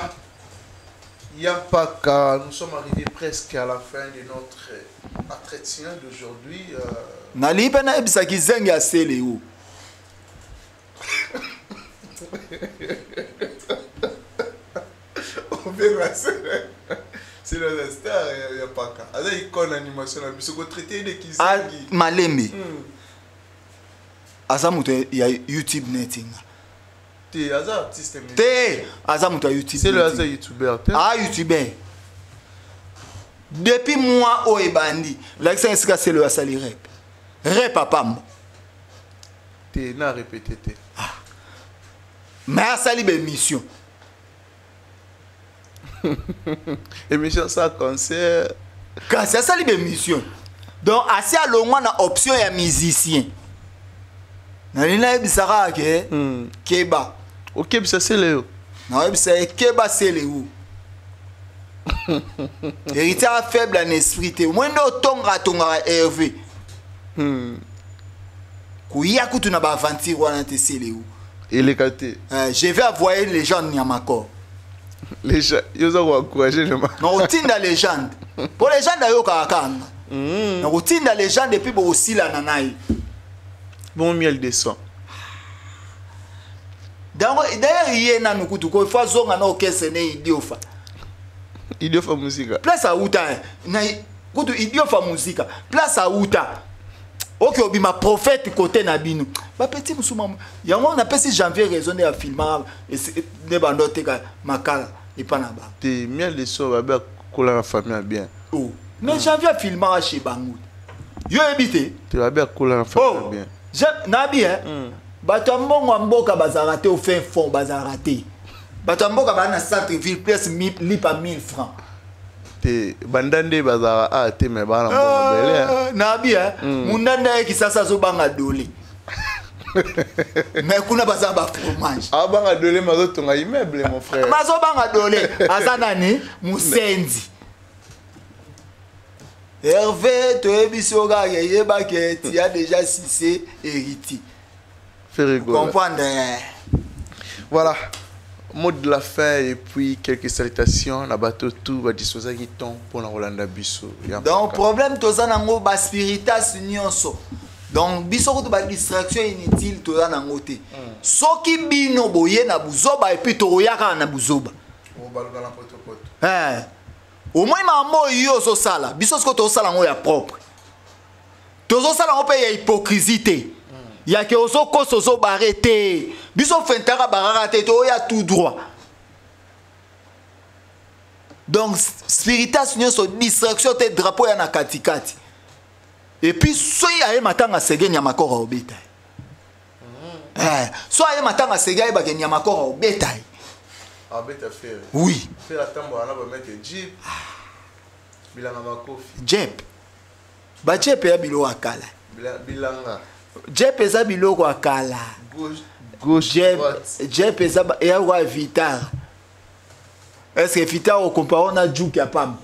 Yampaka, nous sommes arrivés presque à la fin de notre entretien d'aujourd'hui. Nali pe na ebisa ki zengi asele ou. On verra c'est le star Yampaka. Ada icône animation na biso ko traiter de kizengi. Malembe. Azamuto ya YouTube netting. T'es artiste. T'es Azamuto YouTube. C'est le hasard YouTuber. Ah YouTuber. Depuis moi au ebandi, l'accent c'est le asali rap. Rap papa. T'es na répété. Mais asali be mission. Émission ça concert. Quand c'est asali be mission. Donc assez à long na option ya musicien. Na lina ebisaka ke Keba. OK, ça c'est Léo. Na ebisa Keba c'est Léo. Héritier faible en esprit te. Mwendo tonga Hervé. Kuya kutu na ba aventure wana te c'est Léo. Et les catés. Je vais envoyer les gens Nyamako. Les gens, ils ont encouragé le mal. Non, tinda légende. Pour les gens d'ailleurs kakanga. Non, tinda légende depuis bo aussi la nanaï. Bon miel descend. D'ailleurs, il y a un coup de quoi, il faut zonga na okese ne idiofa. Idiofa musique. Place à Outa. Na kutu idiofa musique. Place à Outa. Ok, obi ma prophète côté nabino. Ba petit musuma. Yango on appelle si janvier raisonner à filmer et ne bandote ka makala et pas na ba. Te miel descend ba kola la famille bien. Oh. Mais janvier filmer chez Bangout. Yo habité. Te va bien kola la famille bien. Nabi hein. Bato mbongo mboka bazarate au fin fond bazarate. Bato mboka bana centre ville plus lipa 1000 francs. Te bandande bazara a te me bana mbongo bele. Nabi hein. Mundanda ki sasa zo banga dole. Mais kuna bazara ba fromage. Ah banga dole mazo tonga immeuble mon frère. Mazo banga dole azanani musenzi. Hervé, tu es bisoga yeba que tu as déjà cissé héritier. Fais rigoler. Comprendre. Voilà. Mot de la fin et puis quelques salutations. La bateau tout va disposer qui tombe pour la Rolanda Bisso. Donc problème toza nango ba spiritas nyonso. Donc biso ko ba distraction inutile toza nango te. Soki bino boye na buzoba et puis to yaka na buzoba. On va le dans poto. Au moins maman yo so sala. Biso ko to sala ngo ya propre. Tozo sala ngo pe ya hypocrisie. Ya ke ozo koso zo barete. Biso fentara barara te to ya tout droit. Donc Spiritas nyonso distraction te drapeau ya na katikati. Et puis soy aye matanga sege nyamakora obeta. So aye matanga sege aye bake nyamakora obeta. Obeta faire. Oui. Faire la tambo na ba mettre jeep. Bilanga makofi. Jeep. Ba jeep ya bilo akala. Bilanga. Jeep eza biloko akala. Gauche. Jeep eza ya wa Vitar. Est-ce que Vitar au comparé na Djouk ya pam?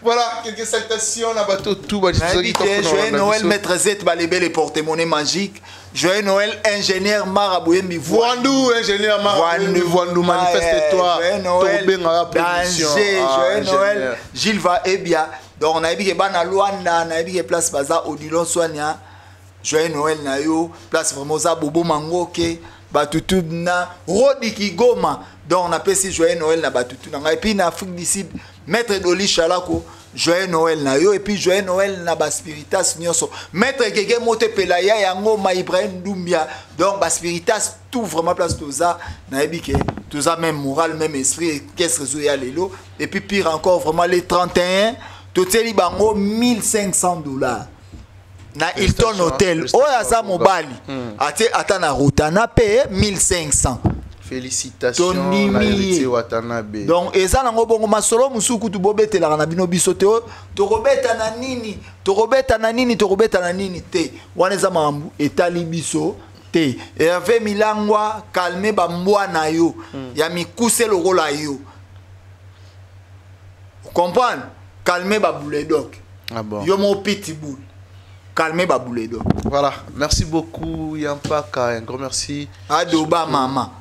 Voilà, quelques salutations à bateau tout. Joyeux Noël, maître Z, balébé les porte-monnaie magique. Joyeux Noël, ingénieur Marabouembi. Voandou, ingénieur Marabouembi. Voandou, manifeste-toi. Joyeux Noël, danger. Joyeux Noël, Gilles va et bien. Donc, on a dit que Bana Luanda, on a dit que place Baza, Odilon Soania. Joyeux Noël, Nayo, place Formosa, Bobo Mangoke, Batutu, na Rodi Kigoma. Donc, on appelle si Joyeux Noël, na Batutu. Et puis, en Afrique du Sud, Maître Doli Chalako, Joyeux Noël na yo, et puis Joyeux Noël na ba Spiritas nyonso. Maître Gege Mote Pelaya yango ma Ibrahim Doumbia. Donc ba Spiritas tout vraiment place toza na ebike, toza même moral, même esprit, qu'est-ce que ya lelo. Et puis pire encore vraiment les 31, toteli bango $1500. Na Hilton Hotel, oya za mobali. Ate atana ruta na paye 1500. Félicitations na héritier Watanabe. Donc eza nango bongo masolo musuku tu bobetela na bino biso te tokobeta na nini tokobeta na nini te wana eza mambu etali biso te Hervé Milangwa calmer ba mbwana yo ya mikuse lokola yo. Vous comprenez? Calmer ba bouledok. Ah bon. Yo mon pitbull. Calmer ba bouledok. Voilà, merci beaucoup Yampaka, un grand merci. Adoba mama.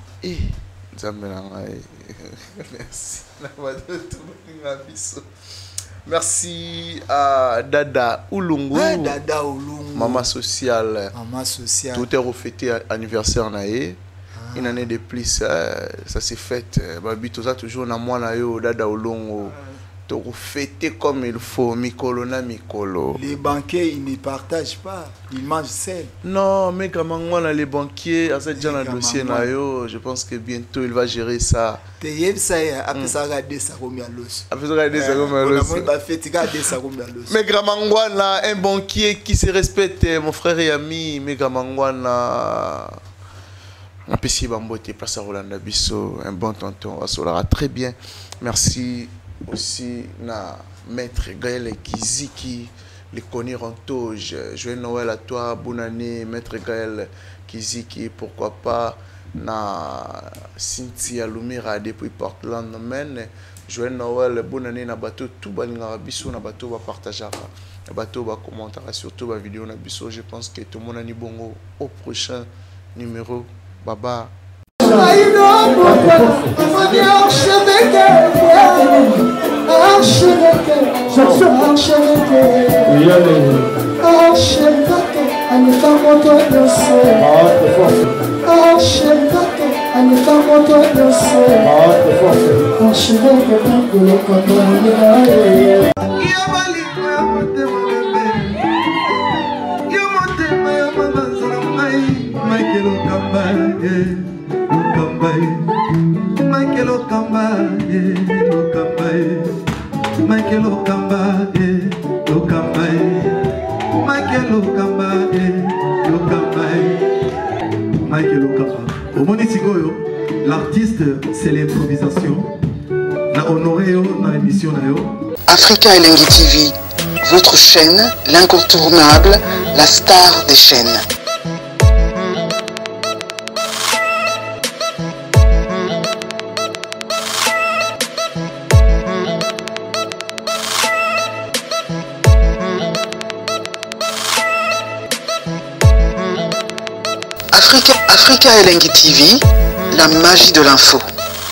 Merci à Dada Oulungu. Dada Oulungu. Maman sociale. Maman sociale. Tout est refêté anniversaire nae. Une année de plus, ça s'est fait. Babi tout ça toujours na moi na yo Dada Oulungu. To fêter comme il faut, Mikolo na Mikolo. Les banquiers, ils ne partagent pas, ils mangent seul. Non, mais comment les banquiers, à cette genre de dossier, je pense que bientôt il va gérer ça. Mais Gramangwana, un banquier qui se respecte, mon frère et ami, mais Gramangwana. Un PC Bambote, place à Rolanda Bisso, un bon tonton, on va très bien. Merci. Aussi na maître Gaël Kiziki les connaît en toge. Joyeux Noël à toi, bonne année maître Gaël Kiziki, pourquoi pas na Cynthia Lumira depuis Portland men. Joyeux Noël, bonne année na bateau tout balinga biso na bateau va partager na bateau va commenter surtout la vidéo na biso. Je pense que tout le monde a bongo au prochain numéro. Baba. Michael Okamba, Michael Okamba, Okamba, Michael Okamba, Okamba, Michael Okamba. Au Monitigoyo, l'artiste, c'est l'improvisation. La honoré dans l'émission. Africa Elengi TV, votre chaîne, l'incontournable, la star des chaînes. Africa Elengi TV, la magie de l'info.